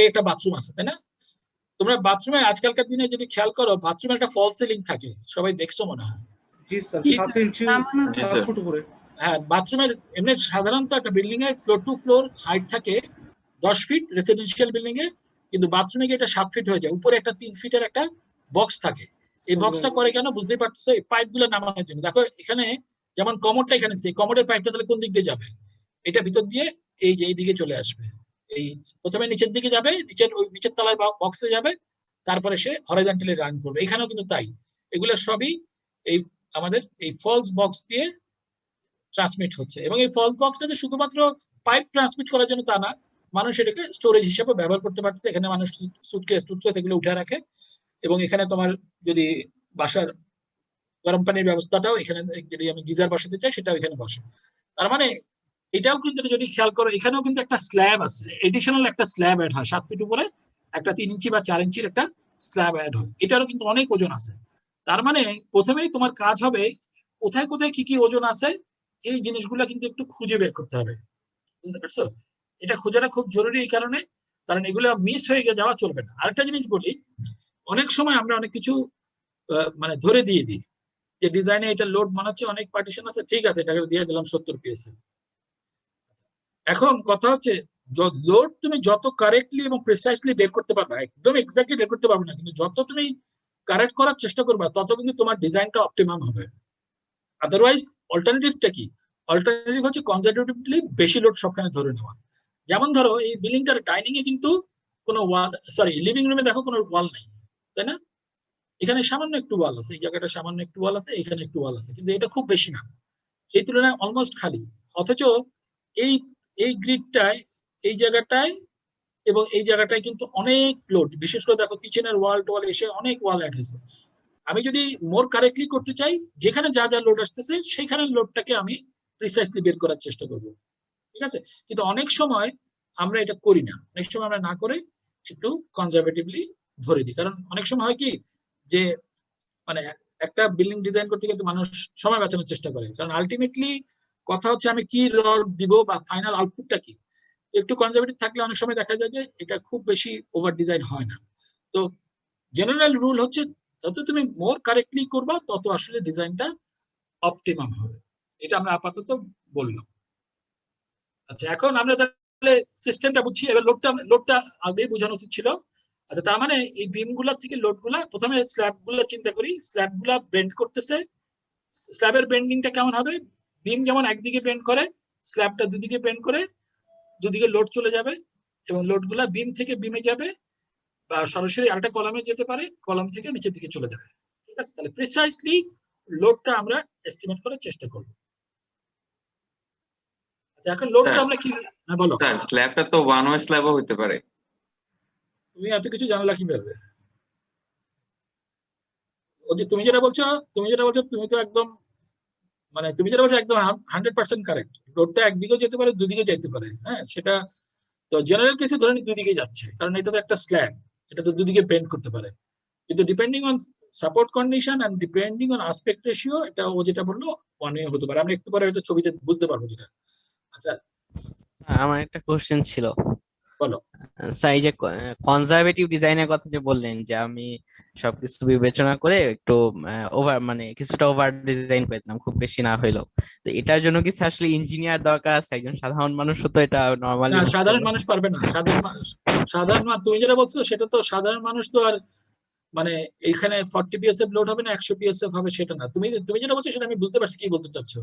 একটা বাথরুম আছে, তাই না? তোমরা বাথরুমে আজকালকার দিনে যদি খেয়াল করো, বাথরুমে একটা ফল সিলিং থাকে, সবাই দেখছো মনে হয়। জি স্যার, 7 ইঞ্চি জি 7 স্যার। ফুট উপরে। হ্যাঁ, বাথরুমের এমনি সাধারণত একটা বিল্ডিং এর ফ্লোর টু ফ্লোর হাইট থাকে 10 ফিট রেসিডেন্সিয়াল বিল্ডিং এ, কিন্তু বাথরুমে গিয়ে এটা 7 ফিট হয়ে যায়। উপরে একটা 3 ফিটের একটা বক্স থাকে। এই বক্সটা করে কেন বুঝতেই পারছো? এই পাইপ গুলো নামানোর জন্য। দেখো এখানে যেমন কমোডটা এখানে, সেই কমোডের পাইপটা তাহলে কোন দিক দিয়ে যাবে? এটা ভিতর দিয়ে এই যে এই দিকে চলে আসবে। এই প্রথমে নিচের দিকে যাবে, নিচের তলার বক্সে যাবে, তারপরে সে হরাইজন্টালি রান করবে। এখানেও কিন্তু তাই। এগুলো সবই এই আমাদের এই ফলস বক্স দিয়ে ট্রান্সমিট হচ্ছে। এবং এই ফলস বক্সটা যে শুধুমাত্র পাইপ ট্রান্সমিট করার জন্য তা না, মানুষ এটাকে স্টোরেজ হিসেবে ব্যবহার করতে পারছে। এখানে মানুষ সুটকেস এগুলো উঠে রাখে, এবং এখানে তোমার যদি বাসার গরম পানির ব্যবস্থাটাও এখানে, যদি আমি গিজার বসাতে চাই সেটাও এখানে বসে। তার মানে এটাও কিন্তু যদি খেয়াল করো, এখানেও কিন্তু একটা স্ল্যাব আছে, এডিশনাল একটা স্ল্যাব অ্যাড হয় 7 ফিট উপরে, একটা 3 ইঞ্চি বা 4 ইঞ্চির একটা স্ল্যাব অ্যাড হয়। এটারও কিন্তু অনেক ওজন আছে। তার মানে প্রথমেই তোমার কাজ হবে কোথায় কোথায় কি কি ওজন আছে, এই জিনিসগুলো কিন্তু একটু খুঁজে বের করতে হবে। বুঝতে পারছো? এটা খোঁজাটা খুব জরুরি এই কারণে, কারণ এগুলো মিস হয়ে যাওয়া চলবে না। আরেকটা জিনিস বলি, অনেক সময় আমরা অনেক কিছু মানে ধরে দিয়ে দিই যে ডিজাইনে এটা লোড বানাচ্ছে, অনেক পার্টিশন আছে, ঠিক আছে এটাকে দিয়ে দিলাম 70 পিএসএ। এখন কথা হচ্ছে লোড তুমি যত কারেক্টলি এবং প্রিসাইসলি বের করতে পারবে, একদম এক্স্যাক্টলি বের করতে পারবে না, কিন্তু যত তুমি কারেক্ট করার চেষ্টা করবে তত কিন্তু তোমার ডিজাইনটা অপটিমাম হবে। আদারওয়াইজ অল্টারনেটিভটা কি? অল্টারনেটিভ হচ্ছে কনজারভেটিভলি বেশি লোড সবখানে ধরে নেওয়া। যেমন ধরো এই বিল্ডিংটার ডাইনিং এ কিন্তু কোনো ওয়াল, সরি লিভিং রুমে দেখো কোনো ওয়াল নেই, তাই না? এখানে সামান্য একটু ওয়াল আছে, এই জায়গাটা সামান্য একটু ওয়াল আছে, এখানে একটু ওয়াল আছে, কিন্তু এটা খুব বেশি না, সেই তুলনায় অলমোস্ট খালি। অথচ এই এই গ্রিডটায়, এই জায়গাটায় এবং এই জায়গাটায় কিন্তু অনেক লোড, বিশেষ করে দেখো কিচেনের ওয়াল টোয়াল এসে অনেক ওয়াল অ্যাড হয়েছে। আমি যদি মোর কারেক্টলি করতে চাই, যেখানে যা যা লোড আসতেছে সেখানে লোডটাকে আমি প্রিসাইসলি বের করার চেষ্টা করব, ঠিক আছে? কিন্তু অনেক সময় আমরা এটা করি না, অনেক সময় আমরা না করে একটু কনজারভেটিভলি ধরে দিই। কারণ অনেক সময় হয় কি যে মানে একটা বিল্ডিং ডিজাইন করতে কিন্তু মানুষ সময় বাঁচানোর চেষ্টা করে, কারণ আলটিমেটলি কথা হচ্ছে আমি কি রড দিব বা ফাইনাল আউটপুটটা কি। একটু কনজারভেটিভ থাকলে অনেক সময় দেখা যায় যে এটা খুব বেশি ওভার ডিজাইন হয় না। তো জেনারেল রুল হচ্ছে যত তুমি মোর কারেক্টলি করবা তত আসলে ডিজাইনটা অপটিমাম হবে। এটা আমরা আপাতত বললাম। আচ্ছা, এখন আমরা তাহলে সিস্টেমটা বুঝছি। এবার লোডটা আগেই বোঝানো উচিত ছিল। আচ্ছা, তার মানে এই বিম গুলা থেকে লোড গুলা, প্রথমে স্ল্যাব গুলা চিন্তা করি, স্ল্যাব গুলা বেন্ড করতেছে। স্ল্যাবের বেন্ডিংটা কেমন হবে? বিম যেমন একদিকে বেন্ড করে, স্ল্যাবটা দুদিকে বেন্ড করে, দুদিকে লোড চলে যাবে, এবং লোড গুলা বিম থেকে বিমে যাবে, বা সরাসরি আরেকটা কলামে যেতে পারে, কলাম থেকে নিচের দিকে চলে যাবে। ঠিক আছে? তাহলে প্রিসাইসলি লোডটা আমরা এস্টিমেট করার চেষ্টা করব। আচ্ছা, এখন লোডটা আমরা কি, হ্যাঁ বলো। স্যার স্ল্যাবটা তো ওয়ান ওয়ে স্ল্যাবও হতে পারে। তুমি এত কিছু জানলা কিভাবে? ও যে তুমি যেটা বলছো তুমি তো একদম, মানে তুমি যেটা বলছো একদম 100% কারেক্ট। লোডটা একদিকেও যেতে পারে, দুদিকে যেতে পারে। হ্যাঁ, সেটা তো জেনারেল কেসে ধরে নি দুদিকে যাচ্ছে, কারণ এটা তো একটা স্ল্যাব, এটা তো দুদিকে বেন্ড করতে পারে। কিন্তু depending on support condition and depending on aspect ratio, এটা ও যেটা বললো ওয়ান ওয়ে হতে পারে। আমরা একটু পরে হয়তো ছবিতে বুঝতে পারবো যেটা। আচ্ছা আমার একটা কোশ্চেন ছিল বলো। স্যার, এই যে কনজারভেটিভ ডিজাইনের কথা যে বললেন যে আমি সবকিছু বিবেচনা করে একটু ওভার মানে কিছুটা ওভার ডিজাইন পেতাম, খুব বেশি না হইলেও। তো এটার জন্য কি স্যার আসলে ইঞ্জিনিয়ার দরকার আছে? একজন সাধারণ মানুষও তো এটা নরমালি না, সাধারণ মানুষ পারবে না। সাধারণ তুমি যেটা বলছো সেটা তো সাধারণ মানুষ তো আর মানে এখানে 40 পিএসএফ লোড হবে না 100 পিএসএফ হবে সেটা না। তুমি যেটা বলছো সেটা আমি বুঝতে পারছি কি বলতে চাচ্ছো।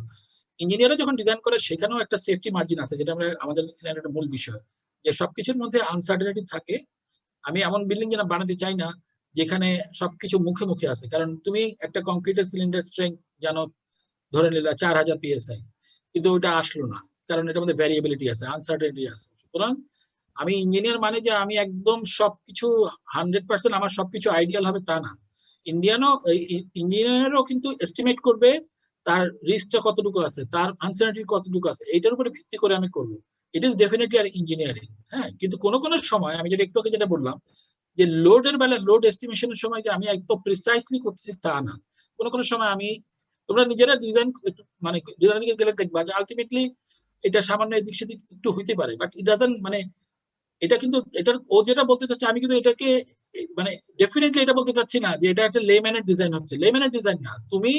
ইঞ্জিনিয়াররা যখন ডিজাইন করে সেখানেও একটা সেফটি মার্জিন আছে, যেটা আমরা আমাদের এখানে একটা মূল বিষয়, যে সবকিছুর মধ্যে আনসার্টেনিটি থাকে। আমি এমন বিল্ডিং যেন বানাতে চাই না যেখানে সবকিছু মুখে মুখে আছে। কারণ তুমি একটা কংক্রিটের সিলিন্ডার স্ট্রেংথ জানো ধরে নিলে 4000 PSI, কিন্তু ওটা আসলো না, কারণ এটার মধ্যে ভ্যারিয়েবিলিটি আছে, আনসার্টেনিটি আছে। সুতরাং আমি ইঞ্জিনিয়ার মানে যে আমি একদম সবকিছু 100% আমার সবকিছু আইডিয়াল হবে তা না। ইঞ্জিনিয়ারও কিন্তু এস্টিমেট করবে তার রিস্কটা কতটুকু আছে, তার আনসার্টেনিটি কতটুকু আছে, এইটার উপরে ভিত্তি করে আমি করবো। ইট ইজ ডেফিনেটলি আর ইঞ্জিনিয়ারিং। হ্যাঁ, কিন্তু কোনো কোনো সময় আমি যেটা একটু আগে যেটা বললাম যে লোডের বেলায় লোড এস্টিমেশনের সময় যে আমি একদম প্রিসাইসলি করতেছি তা না। কোনো কোনো সময় আমি, তোমরা নিজেরা ডিজাইন মানে ডিজাইন দিকে গেলে দেখবা যে আলটিমেটলি এটা সামান্য এদিক সেদিক একটু হইতে পারে, বাট ইট ডাজন্ট মানে এটা কিন্তু এটার ও যেটা বলতে চাচ্ছে আমি কিন্তু এটাকে মানে ডেফিনেটলি এটা বলতে চাচ্ছি না যে এটা একটা লেম্যানের ডিজাইন হচ্ছে। লেম্যানের ডিজাইন না, তুমি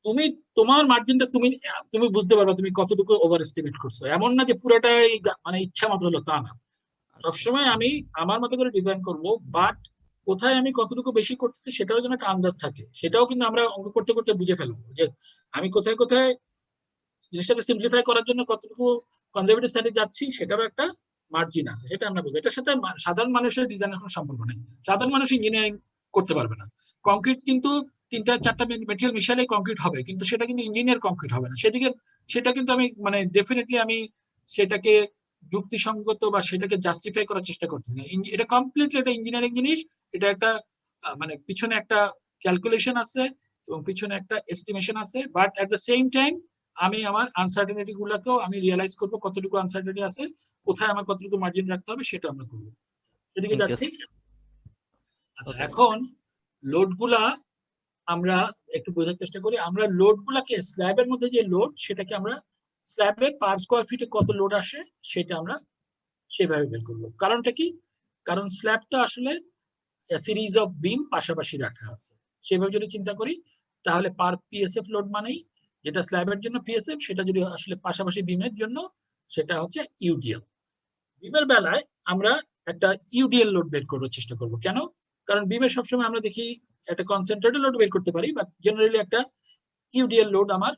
তুমি তোমার মার্জিনটা তুমি তুমি বুঝতে পারবে তুমি কতটুকু ওভার এস্টিমেট করছো। এমন না যে পুরোটাই মানে ইচ্ছা মতো হলো, তা না। সবসময় আমি আমার মতো করে ডিজাইন করব, বাট কোথায় আমি কতটুকু বেশি করতেছি সেটাও যেন একটা আন্দাজ থাকে। সেটাও কিন্তু আমরা অঙ্ক করতে করতে বুঝে ফেলবো যে আমি কোথায় কোথায় জিনিসটাকে সিম্পলিফাই করার জন্য কতটুকু কনজারভেটিভ সাইডে যাচ্ছি, সেটারও একটা মার্জিন আছে, সেটা আমরা বুঝবো। এটার সাথে সাধারণ মানুষের ডিজাইনের কোনো সম্পর্ক নেই। সাধারণ মানুষ ইঞ্জিনিয়ারিং করতে পারবে না। কংক্রিট কিন্তু 3-4টা মেটেরিয়াল মিশালেই কংক্রিট হবে, কিন্তু সেটা কিন্তু ইঞ্জিনিয়ার কংক্রিট হবে না। সেদিকে সেটা কিন্তু আমি মানে ডেফিনেটলি আমি সেটাকে যুক্তিসঙ্গত বা সেটাকে জাস্টিফাই করার চেষ্টা করতেছি না। এটা কমপ্লিটলি একটা ইঞ্জিনিয়ারিং জিনিস। এটা একটা মানে পিছনে একটা ক্যালকুলেশন আছে এবং পিছনে একটা এস্টিমেশন আছে, but at the same time আমি আমার আনসার্টেনিটি গুলাকেও আমি রিয়েলাইজ করবো কতটুকু আনসার্টেনিটি আছে, কোথায় আমার কতটুকু মার্জিন রাখতে হবে, সেটা আমরা করবো। সেদিকে যাচ্ছি। আচ্ছা, এখন লোড গুলা আমরা একটু বোঝার চেষ্টা করি। আমরা লোড গুলাকে স্ল্যাবের মধ্যে যে লোড, সেটাকে আমরা স্ল্যাবের পার স্কোয়ার ফিটে কত লোড আসে সেটা আমরা সেভাবে বের করবো। কারণটা কি? কারণ স্ল্যাবটা আসলে সিরিজ অফ বিম পাশাপাশি রাখা আছে। সেভাবে যদি চিন্তা করি তাহলে পার পিএসএফ লোড মানেই যেটা স্ল্যাবের জন্য পিএসএফ, সেটা যদি আসলে পাশাপাশি বিমের জন্য সেটা হচ্ছে ইউডিএল। বিমের বেলায় আমরা একটা ইউডিএল লোড বের করার চেষ্টা করব। কেন? কারণ বিমের সবসময় আমরা দেখি একটা কনসেন্ট্রেটেড লোড বের করতে পারি, বাট জেনারেলি একটা ইউডিএল লোড আমার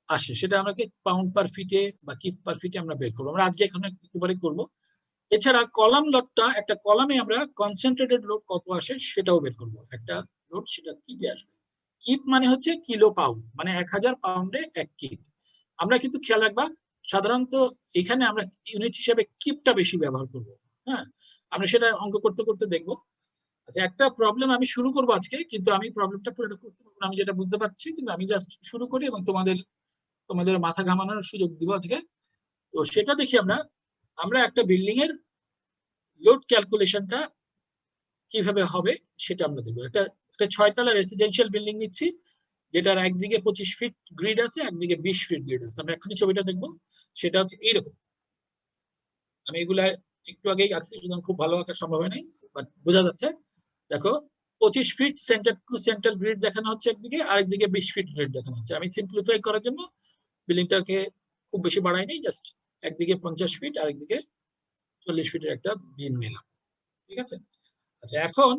আসে, সেটা আমাকে পাউন্ড পার ফিটে বা কিপ পার ফিটে আমরা বের করবো। আমরা আজকে এখানে একটু পরে করবো। এছাড়া কলাম লোডটা, একটা কলামে আমরা কনসেন্ট্রেটেড লোড কত আসে সেটাও বের করবো। একটা লোড সেটা কিপে আসবে। কিপ মানে হচ্ছে কিলো পাউন্ড, মানে 1000 পাউন্ডে 1 কিপ। আমরা কিন্তু খেয়াল রাখবা সাধারণত এখানে আমরা ইউনিট হিসেবে কিপটা বেশি ব্যবহার করব। হ্যাঁ, আমরা সেটা অঙ্ক করতে করতে দেখবো। আচ্ছা, একটা প্রবলেম আমি শুরু করবো আজকে, কিন্তু আমি প্রবলেমটা পুরোটা করতে পারবো না, আমি যেটা বুঝতে পারছি, কিন্তু আমি জাস্ট শুরু করি এবং তোমাদের মাথা ঘামানোর সুযোগ দিব আজকে। তো সেটা দেখি আমরা একটা বিল্ডিং এর লোড ক্যালকুলেশনটা কিভাবে হবে সেটা আমরা দেখবো। একটা 6 তলা রেসিডেন্সিয়াল বিল্ডিং নিচ্ছি, যেটার একদিকে 25 ফিট গ্রিড আছে, একদিকে 20 ফিট গ্রিড আছে। আমরা এখনই ছবিটা দেখবো। সেটা হচ্ছে এইরকম। আমি এগুলা একটু আগেই আঁকছি, সুতরাং খুব ভালো আঁকা সম্ভব হয় নাই, বাট বোঝা যাচ্ছে। দেখো, 25 feet center to center grid দেখানো হচ্ছে একদিকে, আরেকদিকে 20 ফিট গ্রিড দেখানো হচ্ছে। আমি সিম্পলিফাই করার জন্য বিল্ডিংটাকে খুব বেশি বাড়াই নাই, জাস্ট একদিকে 50 ফিট আরেকদিকে 40 ফিটের একটা বিম নিলাম। ঠিক আছে? আচ্ছা, এখন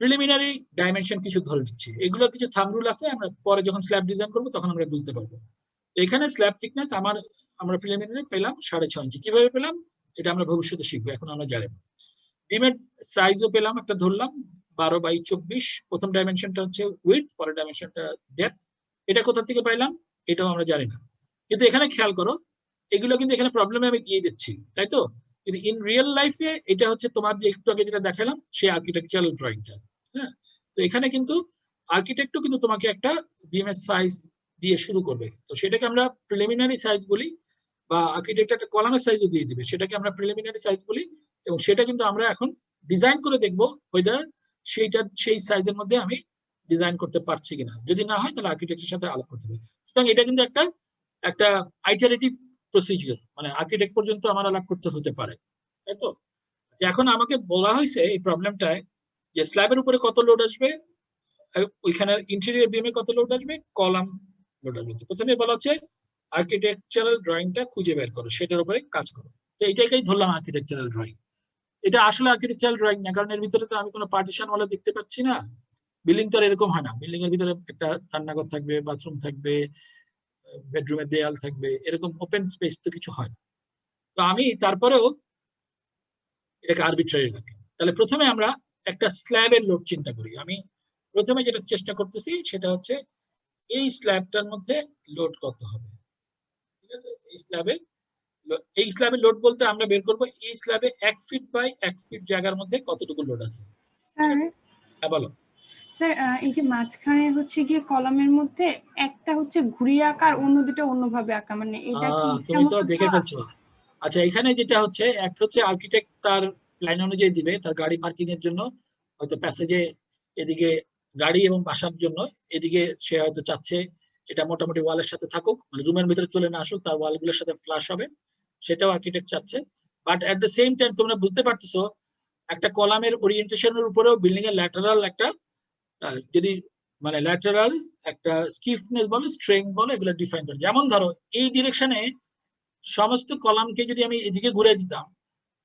প্রিলিমিনারি ডাইমেনশন কিছু ধরে নিচ্ছি। এগুলোর কিছু থাম্ব রুল আছে, আমরা পরে যখন স্ল্যাব ডিজাইন করবো তখন আমরা বুঝতে পারবো। এখানে স্ল্যাব থিকনেস আমরা প্রিলিমিনারি পেলাম 6.5 ইঞ্চি। কিভাবে পেলাম এটা আমরা ভবিষ্যতে শিখবো, এখন আমরা জানি। বিমের সাইজও পেলাম একটা, ধরলাম 12/24। প্রথম ডাইমেনশনটা হচ্ছে উইডথ, পরের ডাইমেনশনটা ডেপথ। এটা কোথা থেকে পাইলাম এটাও আমরা জানি না, কিন্তু এখানে খেয়াল করো এগুলো কিন্তু এখানে প্রবলেমে আমি দিয়ে দিচ্ছি, তাই তো? কিন্তু ইন রিয়েল লাইফে এটা হচ্ছে তোমার যে একটু আগে যেটা দেখালাম সেই আর্কিটেকচারাল ড্রয়িংটা। হ্যাঁ, তো এখানে কিন্তু আর্কিটেক্টও কিন্তু তোমাকে একটা বিএমএস সাইজ দিয়ে শুরু করবে। তো সেটাকে আমরা প্রিলিমিনারি সাইজ বলি, বা আর্কিটেক্ট একটা কলামের সাইজও দিয়ে দিবে, সেটাকে আমরা প্রিলিমিনারি সাইজ বলি। এবং সেটা কিন্তু আমরা এখন ডিজাইন করে দেখবো ওয়েদার সেই সাইজের মধ্যে আমি ডিজাইন করতে পারছি কিনা। যদি না হয় তাহলে আর্কিটেক্টের সাথে আলাপ করতে হবে। সুতরাং এটা কিন্তু একটা আইটারেটিভ প্রসিজিওর, মানে আর্কিটেক্ট পর্যন্ত আমার আলাপ করতে হতে পারে, তাই তো? এখন আমাকে বলা হয়েছে এই প্রবলেমটায় যে স্ল্যাবের উপরে কত লোড আসবে, ওইখানে ইন্টেরিয়র বিমে কত লোড আসবে, কলাম লোড আসবে। প্রথমে বলা হচ্ছে আর্কিটেকচারাল ড্রয়িংটা খুঁজে বের করো, সেটার উপরে কাজ করো। তো এইটাকেই ধরলাম আর্কিটেকচারাল ড্রয়িং। এটা আসলে আর্কিটেকচারাল ড্রয়িং না, কারণ এর ভিতরে তো আমি কোনো পার্টিশন ওয়ালা দেখতে পাচ্ছি না। বিল্ডিং তো আর এরকম হয় না, বিল্ডিং এর ভিতরে একটা রান্নাঘর থাকবে, বাথরুম থাকবে, বেডরুমের দেয়াল থাকবে, এরকম ওপেন স্পেস তো কিছু হয় না। তো আমি তারপরেও এটাকে আরবিট্রারি রাখি। তাহলে প্রথমে আমরা একটা স্ল্যাবের লোড চিন্তা করি। আমি প্রথমে যেটা চেষ্টা করতেছি সেটা হচ্ছে এই স্ল্যাবটার মধ্যে লোড কত হবে। ঠিক আছে, এই স্ল্যাবের লোড বলতে আমরা বের করবো এই স্ল্যাবে 1 ফিট বাই 1 ফিট জায়গার মধ্যে কতটুকু লোড আছে। স্যার হ্যাঁ বলো। স্যার এই যে মাঝখানে হচ্ছে গিয়ে কলামের মধ্যে একটা হচ্ছে ঘুরিয়ে আঁকা আর অন্য দুটো অন্যভাবে আঁকা, মানে এটা কি তুমি তো তেমন দেখে দেওয়া? ফেলছো। আচ্ছা, এখানে যেটা হচ্ছে এক হচ্ছে আর্কিটেক্ট তার প্ল্যান অনুযায়ী দিবে তার গাড়ি পার্কিং এর জন্য, হয়তো প্যাসেজে এদিকে গাড়ি এবং বাসার জন্য এদিকে সে হয়তো চাচ্ছে এটা মোটামুটি ওয়ালের সাথে থাকুক, মানে রুমের ভিতরে চলে না আসুক, তার ওয়ালগুলোর সাথে ফ্লাশ হবে, সেটাও আর্কিটেক্ট চাচ্ছে। But at the same time তোমরা বুঝতে পারতেছো একটা কলামের ওরিয়েন্টেশনের উপরেও বিল্ডিং এর ল্যাটারাল একটা যদি মানে ল্যাটারাল একটা স্কিফনেস বলো স্ট্রেংথ বলো এগুলো ডিফাইন করে। যেমন ধরো এই ডিরেকশনে সমস্ত কলামকে যদি আমি এদিকে ঘুরে দিতাম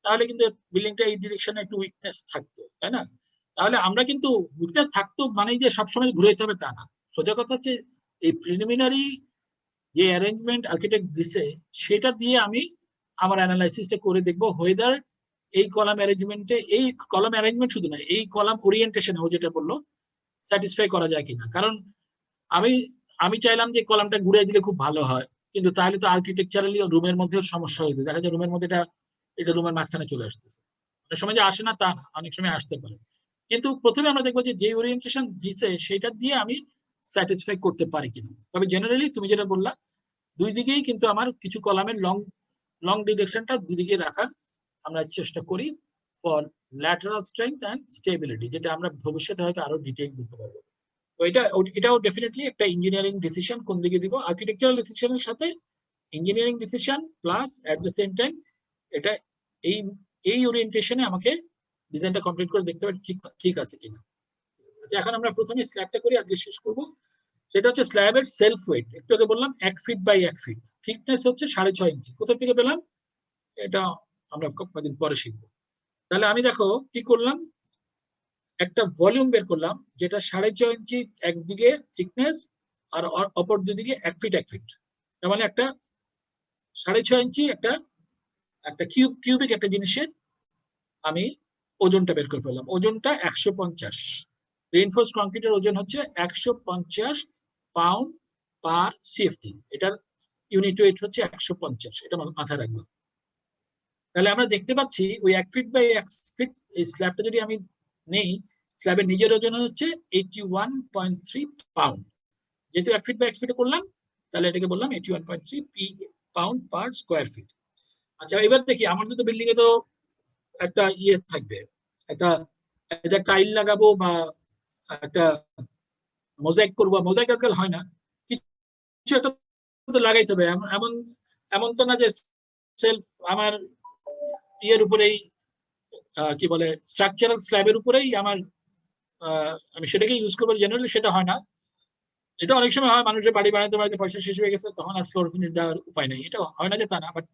তাহলে কিন্তু বিল্ডিংটা এই ডিরেকশনে একটু উইকনেস থাকতো, তাই না? তাহলে আমরা কিন্তু উইকনেস থাকতো মানে যে সবসময় ঘুরে যেতে হবে তা না। সোজা কথা হচ্ছে এই প্রিলিমিনারি যে অ্যারেঞ্জমেন্ট আর্কিটেক্ট দিছে সেটা দিয়ে আমি আমার অ্যানালাইসিসটা করে দেখবো হোয়েদার এই কলাম অ্যারেঞ্জমেন্টে এই কলাম অ্যারেঞ্জমেন্ট শুধু না এই কলাম ওরিয়েন্টেশন ও যেটা বললো স্যাটিসফাই করা যায় কিনা। কারণ আমি চাইলাম যে কলামটা ঘুরে দিলে খুব ভালো হয়, কিন্তু তাহলে তো আর্কিটেকচারালি রুমের মধ্যেও সমস্যা হয়ে যায়। দেখা যায় রুমের মধ্যে এটা রুমের মাঝখানে চলে আসতেছে। অনেক সময় যে আসে না তা না, অনেক সময় আসতে পারে। কিন্তু প্রথমে আমরা দেখবো যে ওরিয়েন্টেশন দিছে সেটা দিয়ে আমি স্যাটিসফাই করতে পারি কিনা। তবে জেনারেলি তুমি যেটা বললা দুই দিকেই কিন্তু আমার কিছু কলামের লং ডিরেকশনটা দুই দিকে রাখার আমরা চেষ্টা করি for lateral strength and stability, যেটা আমরা ভবিষ্যতে হয়তো আরো ডিটেইল বুঝতে পারবো। তো এটাও ডেফিনেটলি একটা ইঞ্জিনিয়ারিং ডিসিশন কোন দিকে দিব, আর্কিটেকচারাল ডিসিশনের সাথে engineering decision plus at the same time এটা এই ওরিয়েন্টেশনে আমাকে ডিজাইনটা কমপ্লিট করে দেখতে হবে ঠিক আছে কিনা। আচ্ছা, এখন আমরা প্রথমে স্ল্যাবটা করি, আজকে শেষ করবো। সেটা হচ্ছে স্ল্যাবের সেলফ ওয়েট। একটু আগে বললাম 1 ফিট বাই 1 ফিট, থিকনেস হচ্ছে 6.5 ইঞ্চি। কোথা থেকে পেলাম এটা আমরা কয়েকদিন পরে শিখবো। তাহলে আমি দেখো কি করলাম, একটা ভলিউম বের করলাম যেটা 6.5 ইঞ্চি একদিকে থিকনেস আর অপর দুদিকে 1 ফিট 1 ফিট, তার মানে একটা 6.5 ইঞ্চি একটা কিউবিক একটা জিনিসের আমি ওজনটা বের করে ফেললাম। ওজনটা 150। রেইনফোর্স কংক্রিটের ওজন হচ্ছে 150 পাউন্ড পার সিএফটি। এটার ইউনিট ওয়েট হচ্ছে 150, এটা মাথায় রাখবো। তাহলে আমরা দেখতে পাচ্ছি ওই 1 ফিট বাই 1 ফিট এই স্ল্যাবটা যদি আমি নেই, স্ল্যাবের নিজের ওজন হচ্ছে 81.3 পাউন্ড। যেহেতু 1 ফিট বাই 1 ফিটে করলাম তাহলে এটাকে বললাম 81.3 পাউন্ড পার স্কোয়ার ফিট। আচ্ছা, এবার দেখি আমার তো বিল্ডিং এ তো একটা ইয়ে থাকবে, একটা টাইল লাগাবো বা একটা মোজাইক করবো। মোজাইক আজকাল হয় না, কিছু একটা তো লাগাইতে হবে। এমন তো না যে সেলফ আমার ইয়ের উপরেই কি বলে স্ট্রাকচারাল স্ল্যাবের উপরেই আমি সেটাকে ইউজ করবো, জেনারেলি সেটা হয় না। এটা অনেক সময় হয়, মানুষের বাড়ি বানাতে বানাতে পয়সা শেষ হয়ে গেছে তখন আর ফ্লোর ফিনিশ দেওয়ার উপায় নেই। এটা হয় না যে তা না, বাট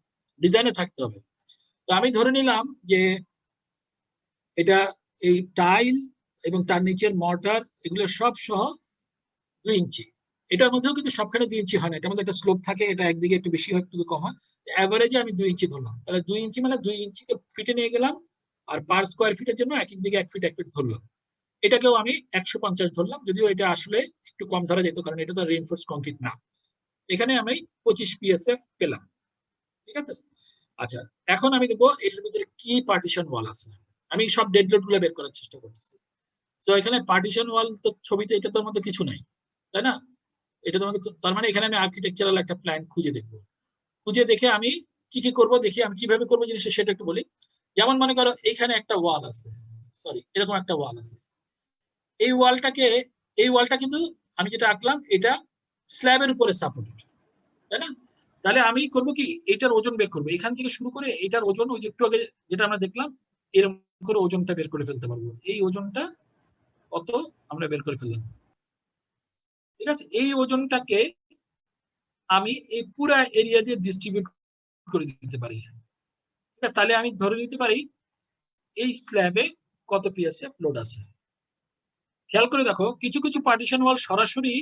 ডিজাইনে থাকতে হবে। তো আমি ধরে নিলাম যে এটা এই টাইল এবং তার নিচের মর্টার এগুলো সব সহ 2 ইঞ্চি। এটার মধ্যেও কিন্তু সবখানে 2 ইঞ্চি হয় না, এটার মধ্যে একটা স্লোপ থাকে, এটা একদিকে একটু বেশি হয় একটু কম হয়। অ্যাভারেজে আমি 2 ইঞ্চি ধরলাম। তাহলে 2 ইঞ্চি মানে 2 ইঞ্চিকে ফিটে নিয়ে গেলাম, আর পার স্কোয়ার ফিটের জন্য এক দিকে 1 ফিট 1 ফিট ধরলাম। এটাকেও আমি 150 ধরলাম, যদিও এটা আসলে একটু কম ধরা যেত কারণ এটা তো রেইনফোর্স কংক্রিট না। এখানে আমি 25 পিএসএফ পেলাম, ঠিক আছে। আচ্ছা, এখন আমি দেখবো এটার ভিতরে কি পার্টিশন ওয়াল আছে। আমি সব ডেড লোড গুলো বের করার চেষ্টা করতেছি। তো এখানে পার্টিশন ওয়াল তো ছবিতে এটা তোর মধ্যে কিছু নাই, তাই না? এটা তোমাদের, তার মানে এখানে আমি আর্কিটেকচারাল একটা প্ল্যান খুঁজে দেখবো। খুঁজে দেখে আমি কি করবো, দেখি আমি কিভাবে করবো জিনিসটা সেটা একটু বলি। যেমন মনে করো এইখানে একটা ওয়াল আছে, সরি এরকম একটা ওয়াল আছে। এই ওয়ালটা কিন্তু আমি যেটা আঁকলাম এটা স্ল্যাবের উপরে সাপোর্টেড, তাই না? তাহলে আমি করবো কি, এটার ওজন বের করবো। এখান থেকে শুরু করে এটার ওজন ওই যে একটু আগে যেটা আমরা দেখলাম এরকম করে ওজনটা বের করে ফেলতে পারবো। এই ওজনটা কত আমরা বের করে ফেললাম, ঠিক আছে। এই ওজনটাকে আমি এই পুরা এরিয়া দিয়ে ডিস্ট্রিবিউট করে দিতে পারি। তাহলে আমি ধরে নিতে পারি এই স্ল্যাবে কত পিএসএফ লোড আছে। খেয়াল করে দেখো, কিছু কিছু পার্টিশন ওয়াল সরাসরি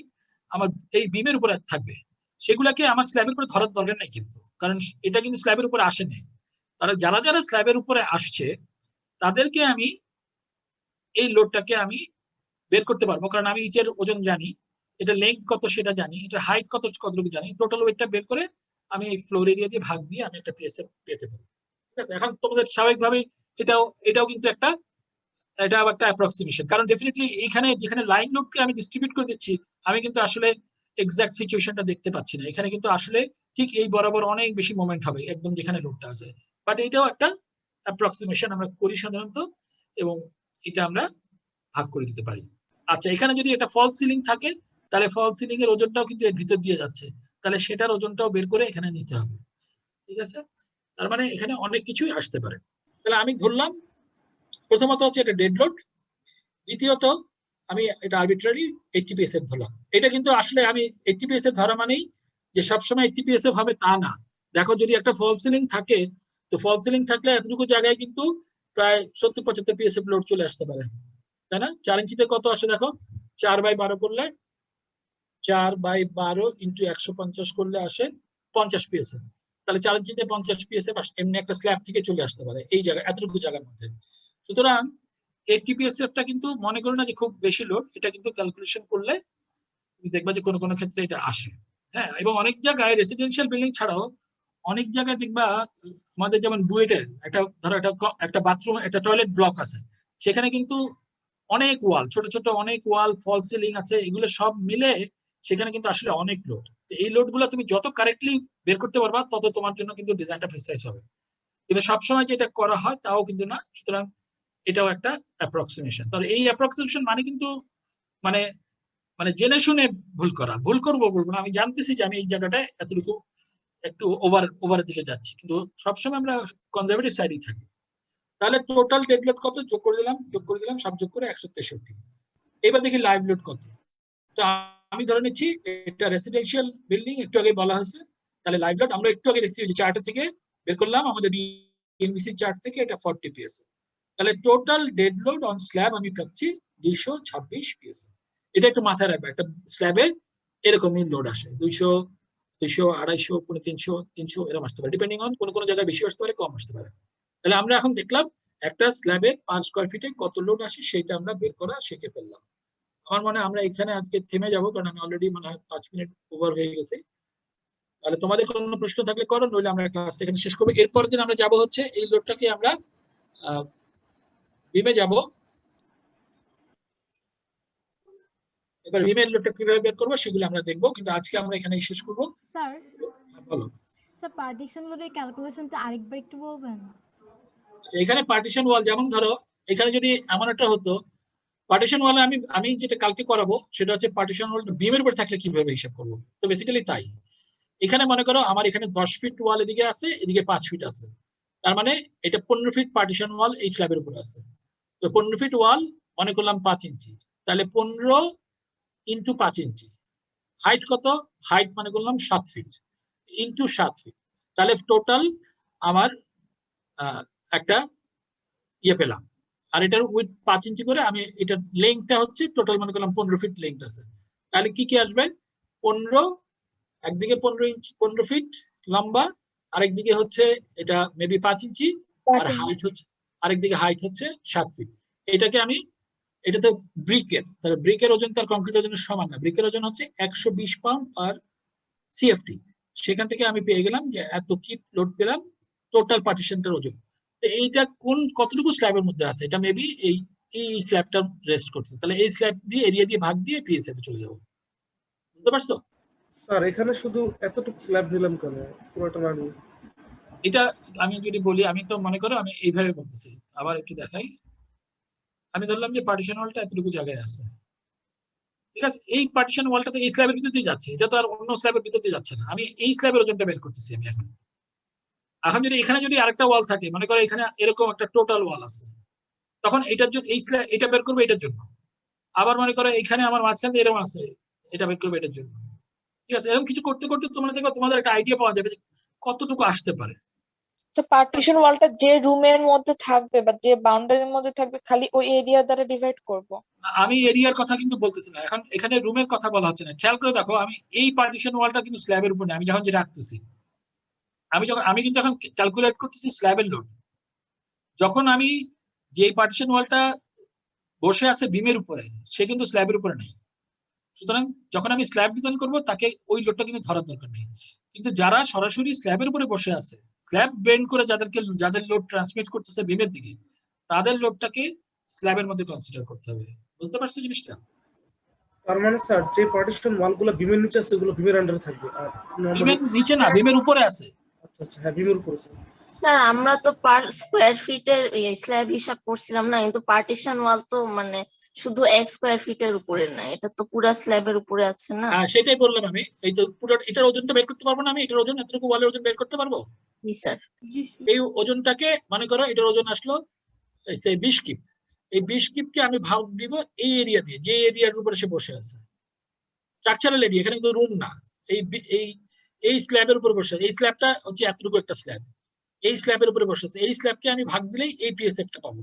আমার এই বিমের উপরে থাকবে, সেগুলাকে আমার স্ল্যাবের উপরে ধরার দরকার নেই কিন্তু, কারণ এটা কিন্তু স্ল্যাবের উপরে আসে নাই। তারা যারা স্ল্যাবের উপরে আসছে তাদেরকে আমি এই লোডটাকে আমি বের করতে পারবো, কারণ আমি ইটের ওজন জানি, এটা লেন্থ কত সেটা জানি, এটা হাইট কতটুকু জানি, টোটাল ওয়েটটা বের করে আমি এই ফ্লোর এরিয়া দিয়ে ভাগ দিয়ে আমি একটা পিএসএফ পেতে পারি। ঠিক আছে, এখন তোমাদের স্বাভাবিকভাবে এটাও কিন্তু একটা অ্যাপ্রক্সিমেশন, কারণ ডেফিনেটলি এইখানে যেখানে লাইন লোডকে আমি ডিস্ট্রিবিউট করে দিচ্ছি, আমি কিন্তু আসলে এক্সাক্ট সিচুয়েশনটা দেখতে পাচ্ছি না। এখানে কিন্তু আসলে ঠিক এই বরাবর অনেক বেশি মোমেন্ট হবে একদম যেখানে লোডটা আছে, বাট এটাও একটা অ্যাপ্রক্সিমেশন আমরা করি সাধারণত, এবং এটা আমরা ভাগ করে দিতে পারি। আচ্ছা, এখানে যদি এটা ফলস সিলিং থাকে, তাহলে ফলস সিলিং এর ওজনটাও কিন্তু এর ভিতর দিয়ে যাচ্ছে, তাহলে সেটার ওজনটাও বের করে এখানে নিতে হবে। ঠিক আছে, তার মানে এখানে অনেক কিছুই আসতে পারে। তাহলে আমি ধরলাম প্রথমত হচ্ছে এটা ডেড লোড, দ্বিতীয়ত আমি এটা আরবিট্রারি 80 পিএসএফ ধরলাম। এটা কিন্তু আসলে আমি 80 পিএসএফ ধরা মানেই যে সবসময় 80 পিএসএফ হবে তা না। দেখো যদি একটা ফলস সিলিং থাকে, তো ফলস সিলিং থাকলে এতটুকু জায়গায় কিন্তু প্রায় 70-75 পিএসএফ লোড চলে আসতে পারে, তাই না? 4 ইঞ্চিতে কত আসে দেখো, 4/12 করলে 4/12 ইন্টু 150 করলে আসে 50 পিএসএফ। তাহলে 4 ইঞ্চিতে 50 পিএসএফ এমনি একটা স্ল্যাব থেকে চলে আসতে পারে এই জায়গায়, এতটুকু জায়গার মধ্যে। সুতরাং 80 পিএসএফটা কিন্তু মনে করো না যে খুব বেশি লোড, এটা কিন্তু ক্যালকুলেশন করলে তুমি দেখবা যে কোনো কোনো ক্ষেত্রে এটা আসে। হ্যাঁ, এবং অনেক জায়গায় রেসিডেন্সিয়াল বিল্ডিং ছাড়াও অনেক জায়গায় দেখবা আমাদের যেমন বুয়েটের ধরো একটা বাথরুম, একটা টয়লেট ব্লক আছে, সেখানে কিন্তু অনেক ওয়াল, ছোট ছোট অনেক ওয়াল, ফল সিলিং আছে, এগুলো সব মিলে সেখানে কিন্তু আসলে অনেক লোড। এই লোড গুলো তুমি যত কারেক্টলি বের করতে পারবা, তত তোমার জন্য কিন্তু ডিজাইনটা প্রিসাইজ হবে। কিন্তু সবসময় যেটা করা হয় তাও কিন্তু না। সুতরাং এটাও একটা অ্যাপ্রক্সিমেশন। তাহলে এই অ্যাপ্রক্সিমেশন মানে কিন্তু মানে মানে জেনে শুনে ভুল করবো বলবো না, আমি জানতেছি যে আমি এই জায়গাটায় এতটুকু একটু ওভারের দিকে যাচ্ছি, কিন্তু সবসময় আমরা কনজারভেটিভ সাইডেই থাকি। তাহলে টোটাল ডেড লোড কত যোগ করে দিলাম সব যোগ করে 163। এবার দেখি লাইভ লোড কত। তো আমি ধরে নিচ্ছি এটা রেসিডেন্সিয়াল বিল্ডিং, একটু আগে বলা হয়েছে। তাহলে লাইভ লোড আমরা একটু আগে দেখছি যে চার্ট থেকে বের করলাম, আমাদের বিএনবিসি চার্ট থেকে এটা 40 পিএসএফ। তাহলে total dead load on slab আমি পাচ্ছি 226 পিএসএফ। এটা একটু মাথায় রাখবে, একটা স্ল্যাবে এরকমই লোড আসে 200, 250, 300, 300 এরকম আসতে পারে, ডিপেন্ডিং অন কোন জায়গায় বেশি আসতে পারে, কম আসতে পারে। তাহলে আমরা এখন দেখলাম একটা স্ল্যাবে 5 স্কয়ার ফিটে কত লোড আসে সেটা আমরা বের করা শিখে ফেললাম। আমার মনে হয় আমরা এখানে আজকে থেমে যাব, কারণ আমি অলরেডি মনে হয় 5 মিনিট ওভার হয়ে গেছে। তাহলে তোমাদের কোনো প্রশ্ন থাকলে করো, নইলে আমরা ক্লাসটা এখানে শেষ করবো। এরপর দিন আমরা যাব হচ্ছে এই লোডটাকে আমরা বিমে যাব। এবার বিমের লোডটা কিভাবে বের করবো সেগুলো আমরা দেখবো, কিন্তু আজকে আমরা এখানেই শেষ করবো। স্যার বলো স্যার পার্টিশন লোডের ক্যালকুলেশনটা আরেকবার একটু বলবেন? এখানে পার্টিশন ওয়াল, যেমন ধরো এখানে যদি এমন একটা হতো, পার্টিশন ওয়ালে আমি যেটা কালকে করাবো সেটা হচ্ছে পার্টিশন ওয়ালটা বিমের উপর থাকলে কিভাবে হিসাব করবো। তো বেসিক্যালি তাই, এখানে মনে করো আমার এখানে 10 ফিট ওয়াল এদিকে আছে, এদিকে 5 ফিট আছে, তার মানে এটা 15 ফিট পার্টিশন ওয়াল এই স্ল্যাবের উপরে আছে। তো 15 ফিট ওয়াল মনে করলাম 5 ইঞ্চি, তাহলে 15 ইন্টু 5 ইঞ্চি। হাইট কত? হাইট মনে করলাম 7 ফিট ইন্টু 7 ফিট। তাহলে টোটাল আমার একটা ইয়ে পেলাম। আর এটার উইথ 5 ইঞ্চি করে আমি এটার লেংথটা হচ্ছে টোটাল মনে করলাম 15 ফিট লেংথ আছে। তাহলে কি কি আসবে? 15, একদিকে 15 ফিট লম্বা, আরেকদিকে হচ্ছে এটা মেবি 5 ইঞ্চি, আর হাইট হচ্ছে আরেকদিকে হাইট হচ্ছে 7 ফিট। এটাকে আমি, এটা তো ব্রিকের, তাহলে ব্রিকের ওজন তার কংক্রিট ওজনের সমান না, ব্রিকের ওজন হচ্ছে 120 পাউন্ড পার সিএফটি। সেখান থেকে আমি পেয়ে গেলাম যে এত কি লোড পেলাম টোটাল পার্টিশনটার ওজন। এইটা কতটুকু স্ল্যাবের মধ্যে আছে, এটা মেবি এই স্ল্যাবটা রেস্ট করছে, তাহলে এই স্ল্যাব দিয়ে এরিয়া দিয়ে ভাগ দিয়ে পিএসএফ এ চলে যাবো। বুঝতে পারছো? স্যার এখানে শুধু এতটুকু স্ল্যাব দিলাম কেন, পুরোটা না নিয়ে? এটা আমি যদি বলি, আমি তো মনে করো আমি এইভাবে বলতেছি, আবার একটু দেখাই। আমি ধরলাম যে পার্টিশন ওয়ালটা এতটুকু জায়গায় আছে, ঠিক আছে? এই পার্টিশন ওয়ালটা তো এই স্ল্যাবের ভিতর দিয়ে যাচ্ছে, এটা তো আর অন্য স্ল্যাবের ভিতর দিয়ে যাচ্ছে না। আমি এই স্ল্যাবের ওজনটা বের করতেছি আমি এখন। এখন যদি এখানে যদি আরেকটা ওয়াল থাকে, মনে করো এখানে এরকম একটা টোটাল ওয়াল আছে, তখন এটার জন্য এই স্ল্যাব এটা বের করবে এটার জন্য। আবার মনে করো এখানে আমার মাঝখানে এরকম আছে, এটা বের করবে এটার জন্য। ঠিক আছে, এরকম কিছু করতে করতে তোমরা দেখবে তোমাদের একটা আইডিয়া পাওয়া যাবে যে কতটুকু আসতে পারে। তো পার্টিশন ওয়ালটা যে রুমের মধ্যে থাকবে বা যে বাউন্ডারির মধ্যে থাকবে, খালি ওই এরিয়া দ্বারা ডিভাইড করব। আমি এরিয়ার কথা কিন্তু বলতেছি না, এখন এখানে রুমের কথা বলা হচ্ছে না। খেয়াল করে দেখো, আমি এই পার্টিশন ওয়ালটা কিন্তু স্ল্যাবের উপর না, আমি যখন যেটা রাখতেছি, আমি কিন্তু এখন ক্যালকুলেট করতেছি স্ল্যাবের লোড। যখন আমি যে পার্টিশন ওয়ালটা বসে আছে বিমের উপরে, সে কিন্তু স্ল্যাবের উপরে নেই। সুতরাং যখন আমি স্ল্যাব ডিজাইন করব তাকে ওই লোডটা কিন্তু ধরার দরকার নেই। কিন্তু যারা সরাসরি স্ল্যাবের উপরে বসে আছে, স্ল্যাব বেন্ড করে যাদের লোড ট্রান্সমিট করতেছে বিমের দিকে, তাদের লোডটাকে স্ল্যাবের মধ্যে কনসিডার করতে হবে। বুঝতে পারছো জিনিসটা? তার মানে স্যার যে পার্টিশন ওয়ালগুলো বিমের নিচে আছে ওগুলো বিমের আন্ডারে থাকবে, আর বিমের নিচে না, বিমের উপরে আছে। আচ্ছা আচ্ছা, হ্যাঁ বিমের উপরে স্যার। স্যার আমরা তো পার স্কোয়ার ফিটের স্ল্যাব হিসাব করছিলাম না, কিন্তু পার্টিশন ওয়াল তো মানে শুধু 1 স্কোয়ার ফিটের উপরে না, এটা তো পুরা স্ল্যাবের উপরে আছে না? হ্যাঁ সেটাই বললাম আমি। এই তো পুরো এটার ওজন তো বের করতে পারবো না আমি, এটার ওজন এতটুকু ওয়ালের ওজন বের করতে পারবো? জি স্যার। জি স্যার। এই ওজনটাকে মনে করো এটার ওজন আসলো সেই 20 কিপ। এই 20 কিপকে আমি ভাগ দিব এই এরিয়া দিয়ে, যে এরিয়ার উপরে সে বসে আছে, স্ট্রাকচারাল এরিয়া, এখানে কিন্তু রুম না। এই স্ল্যাবের উপরে বসে আছে, এই স্ল্যাবটা হচ্ছে এতটুকু একটা স্ল্যাব, এই স্ল্যাবের উপরে বসে আছে, এই স্ল্যাবকে আমি ভাগ দিলেই এই পিএসএফটা পাবো।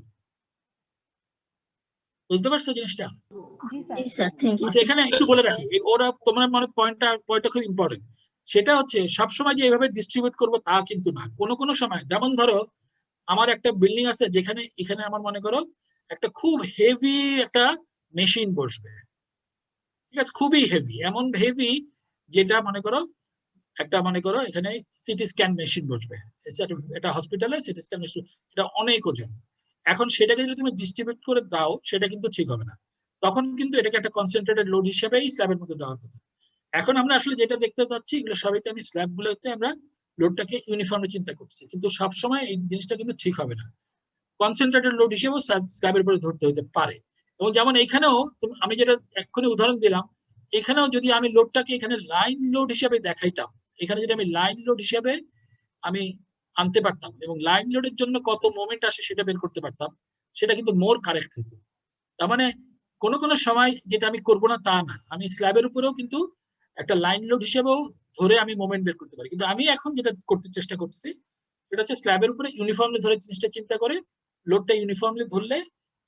বুঝতে পারছো জিনিসটা? জি স্যার। জি স্যার, থ্যাংক ইউ। আচ্ছা এখানে একটু বলে রাখি, ওরা তোমার মানে পয়েন্টটা খুব ইম্পর্টেন্ট। সেটা হচ্ছে সবসময় যে এভাবে ডিস্ট্রিবিউট করবো তা কিন্তু না। কোনো সময়, যেমন ধরো আমার একটা বিল্ডিং আছে যেখানে এখানে আমার মনে করো একটা খুব হেভি একটা মেশিন বসবে, ঠিক আছে, খুবই হেভি, এমন হেভি যেটা মনে করো এখানে সিটি স্ক্যান মেশিন বসবে, এটা হসপিটালে সিটি স্ক্যান মেশিন, এটা অনেক ওজন। এখন সেটাকে যদি তুমি ডিস্ট্রিবিউট করে দাও সেটা কিন্তু ঠিক হবে না, তখন কিন্তু এটাকে একটা কনসেন্ট্রেটেড লোড হিসেবেই স্ল্যাবের মধ্যে দেওয়ার কথা। এখন আমরা আসলে যেটা দেখতে পাচ্ছি, এগুলো সবাইকে আমি স্ল্যাব গুলোতে আমরা লোডটাকে ইউনিফর্মে চিন্তা করছি, কিন্তু সবসময় এই জিনিসটা কিন্তু ঠিক হবে না। কনসেন্ট্রেটেড লোড হিসেবেও স্ল্যাবের উপরে ধরতে হতে পারে। এবং যেমন এখানেও আমি যেটা এক্ষুনি উদাহরণ দিলাম, এখানেও যদি আমি লোডটাকে এখানে লাইন লোড হিসেবে দেখাইতাম, এখানে যদি আমি লাইন লোড হিসেবে আমি আনতে পারতাম এবং লাইন লোডের জন্য কত মোমেন্ট আসে সেটা বের করতে পারতাম, সেটা কিন্তু মোর কারেক্ট হতো। তার মানে কোনো সময় যেটা আমি করবো না তা না, আমি স্ল্যাবের উপরেও কিন্তু একটা লাইন লোড হিসেবেও ধরে আমি মোমেন্ট বের করতে পারি। কিন্তু আমি এখন যেটা করতে চেষ্টা করছি সেটা হচ্ছে স্ল্যাবের উপরে ইউনিফর্মলি ধরে জিনিসটা চিন্তা করে লোডটা ইউনিফর্মলি ধরলে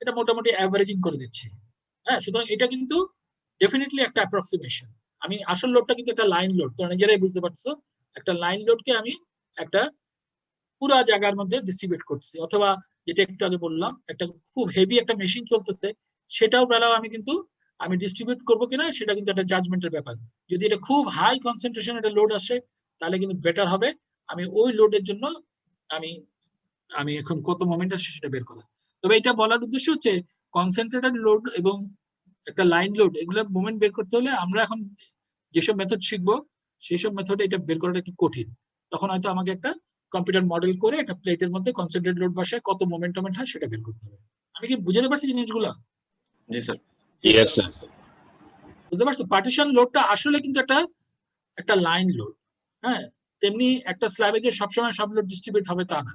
এটা মোটামুটি অ্যাভারেজিং করে দিচ্ছি। হ্যাঁ, সুতরাং এটা কিন্তু ডেফিনেটলি একটা অ্যাপ্রক্সিমেশন। আমি আসল লোডটা কিন্তু একটা লাইন লোড, তো নিজেরাই বুঝতে পারছো, একটা লাইন লোডকে আমি একটা পুরা জায়গার মধ্যে ডিস্ট্রিবিউট করছি। অথবা যেটা একটু আগে বললাম, একটা খুব হেভি একটা মেশিন চলতেছে, সেটাও বেলাও আমি ডিস্ট্রিবিউট করবো কিনা সেটা কিন্তু একটা জাজমেন্টের ব্যাপার। যদি এটা খুব হাই কনসেন্ট্রেশন একটা লোড আসে তাহলে কিন্তু বেটার হবে আমি ওই লোডের জন্য আমি এখন কত মোমেন্ট আসে সেটা বের করা। তবে এটা বলার উদ্দেশ্য হচ্ছে কনসেন্ট্রেটেড লোড এবং একটা লাইন লোড, এগুলোর মোমেন্ট বের করতে হলে আমরা এখন যেসব মেথড শিখবো সেই সব মেথডে এটা বের করাটা একটু কঠিন। তখন হয়তো আমাকে একটা কম্পিউটার মডেল করে একটা প্লেটের মধ্যে কনসেন্ট্রেটেড লোড বসায় কত মোমেন্ট হয় সেটা বের করতে হবে। আমি কি বুঝাতে পারছি জিনিসগুলো? জি স্যার। Yes sir. বুঝতে পারছো? পার্টিশন লোডটা আসলে কিন্তু একটা লাইন লোড। হ্যাঁ, তেমনি একটা স্ল্যাবে যে সবসময় সব লোড ডিস্ট্রিবিউট হবে তা না।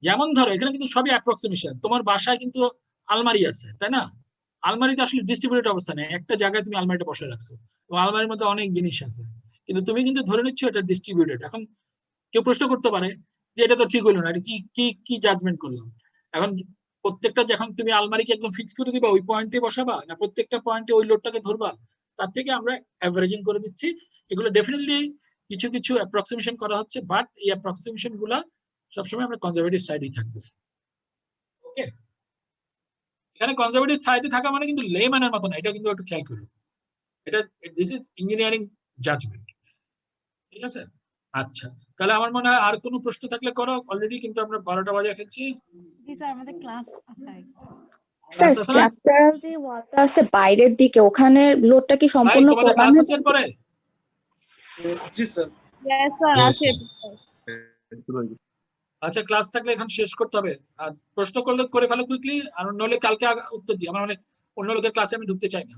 যেমন ধরো এখানে কিন্তু সবই অ্যাপ্রক্সিমেশন। তোমার বাসায় কিন্তু আলমারি আছে, তাই না? আলমারিতে আসলে ডিস্ট্রিবিউটেড অবস্থা নেই, একটা জায়গায় তুমি আলমারিটা বসে রাখছো এবং আলমারির মধ্যে অনেক জিনিস আছে, কিন্তু তুমি কিন্তু ধরে নিচ্ছ এটা ডিস্ট্রিবিউটেড। এখন কেউ প্রশ্ন করতে পারে যে এটা তো ঠিক হলো না, এটা কি জাজমেন্ট করলাম। এখন প্রত্যেকটা যখন তুমি আলমারিকে একদম ফিক্স করে দিবা ওই পয়েন্টে বসাবা না প্রত্যেকটা পয়েন্টে ওই লোডটাকে ধরবা, তার থেকে আমরা অ্যাভারেজিং করে দিচ্ছি। এগুলো ডেফিনেটলি কিছু অ্যাপ্রক্সিমেশন করা হচ্ছে, বাট এই অ্যাপ্রক্সিমেশন গুলা সবসময় আমরা কনজারভেটিভ সাইডেই থাকতেছি। ওকে, এখানে কনজারভেটিভ সাইডে থাকা মানে কিন্তু লেম্যানের মতো না, এটা কিন্তু একটু খেয়াল করুন। এটা দিস ইজ ইঞ্জিনিয়ারিং জাজমেন্ট, ঠিক আছে? আচ্ছা, তাহলে আমার মনে হয় আর কোনো প্রশ্ন থাকলে করো। অলরেডি কিন্তু আমরা 12টা বাজে ফেলছি। জি স্যার, আমাদের ক্লাস আছে আরেকটা। স্যার স্ট্রাকচারাল যে ওয়ালটা আছে বাইরের দিকে, ওখানে লোডটা কি ভাই সম্পূর্ণ তোমাদের ক্লাস আছে এরপরে? জি স্যার। Yes, sir, Yes, আছে। আচ্ছা, ক্লাস থাকলে এখন শেষ করতে হবে। আর প্রশ্ন করলে করে ফেলো কুইকলি, আর নইলে কালকে উত্তর দিই। আমার অন্য লোকের ক্লাসে আমি ঢুকতে চাই না।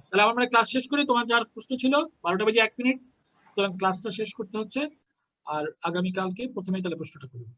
তাহলে আমরা ক্লাস শেষ করি। তোমার যার প্রশ্ন ছিল 12টা বাজে 1 মিনিট, সুতরাং ক্লাসটা শেষ করতে হচ্ছে। আর আগামীকালকে প্রথমেই তাহলে প্রশ্নটা করবো।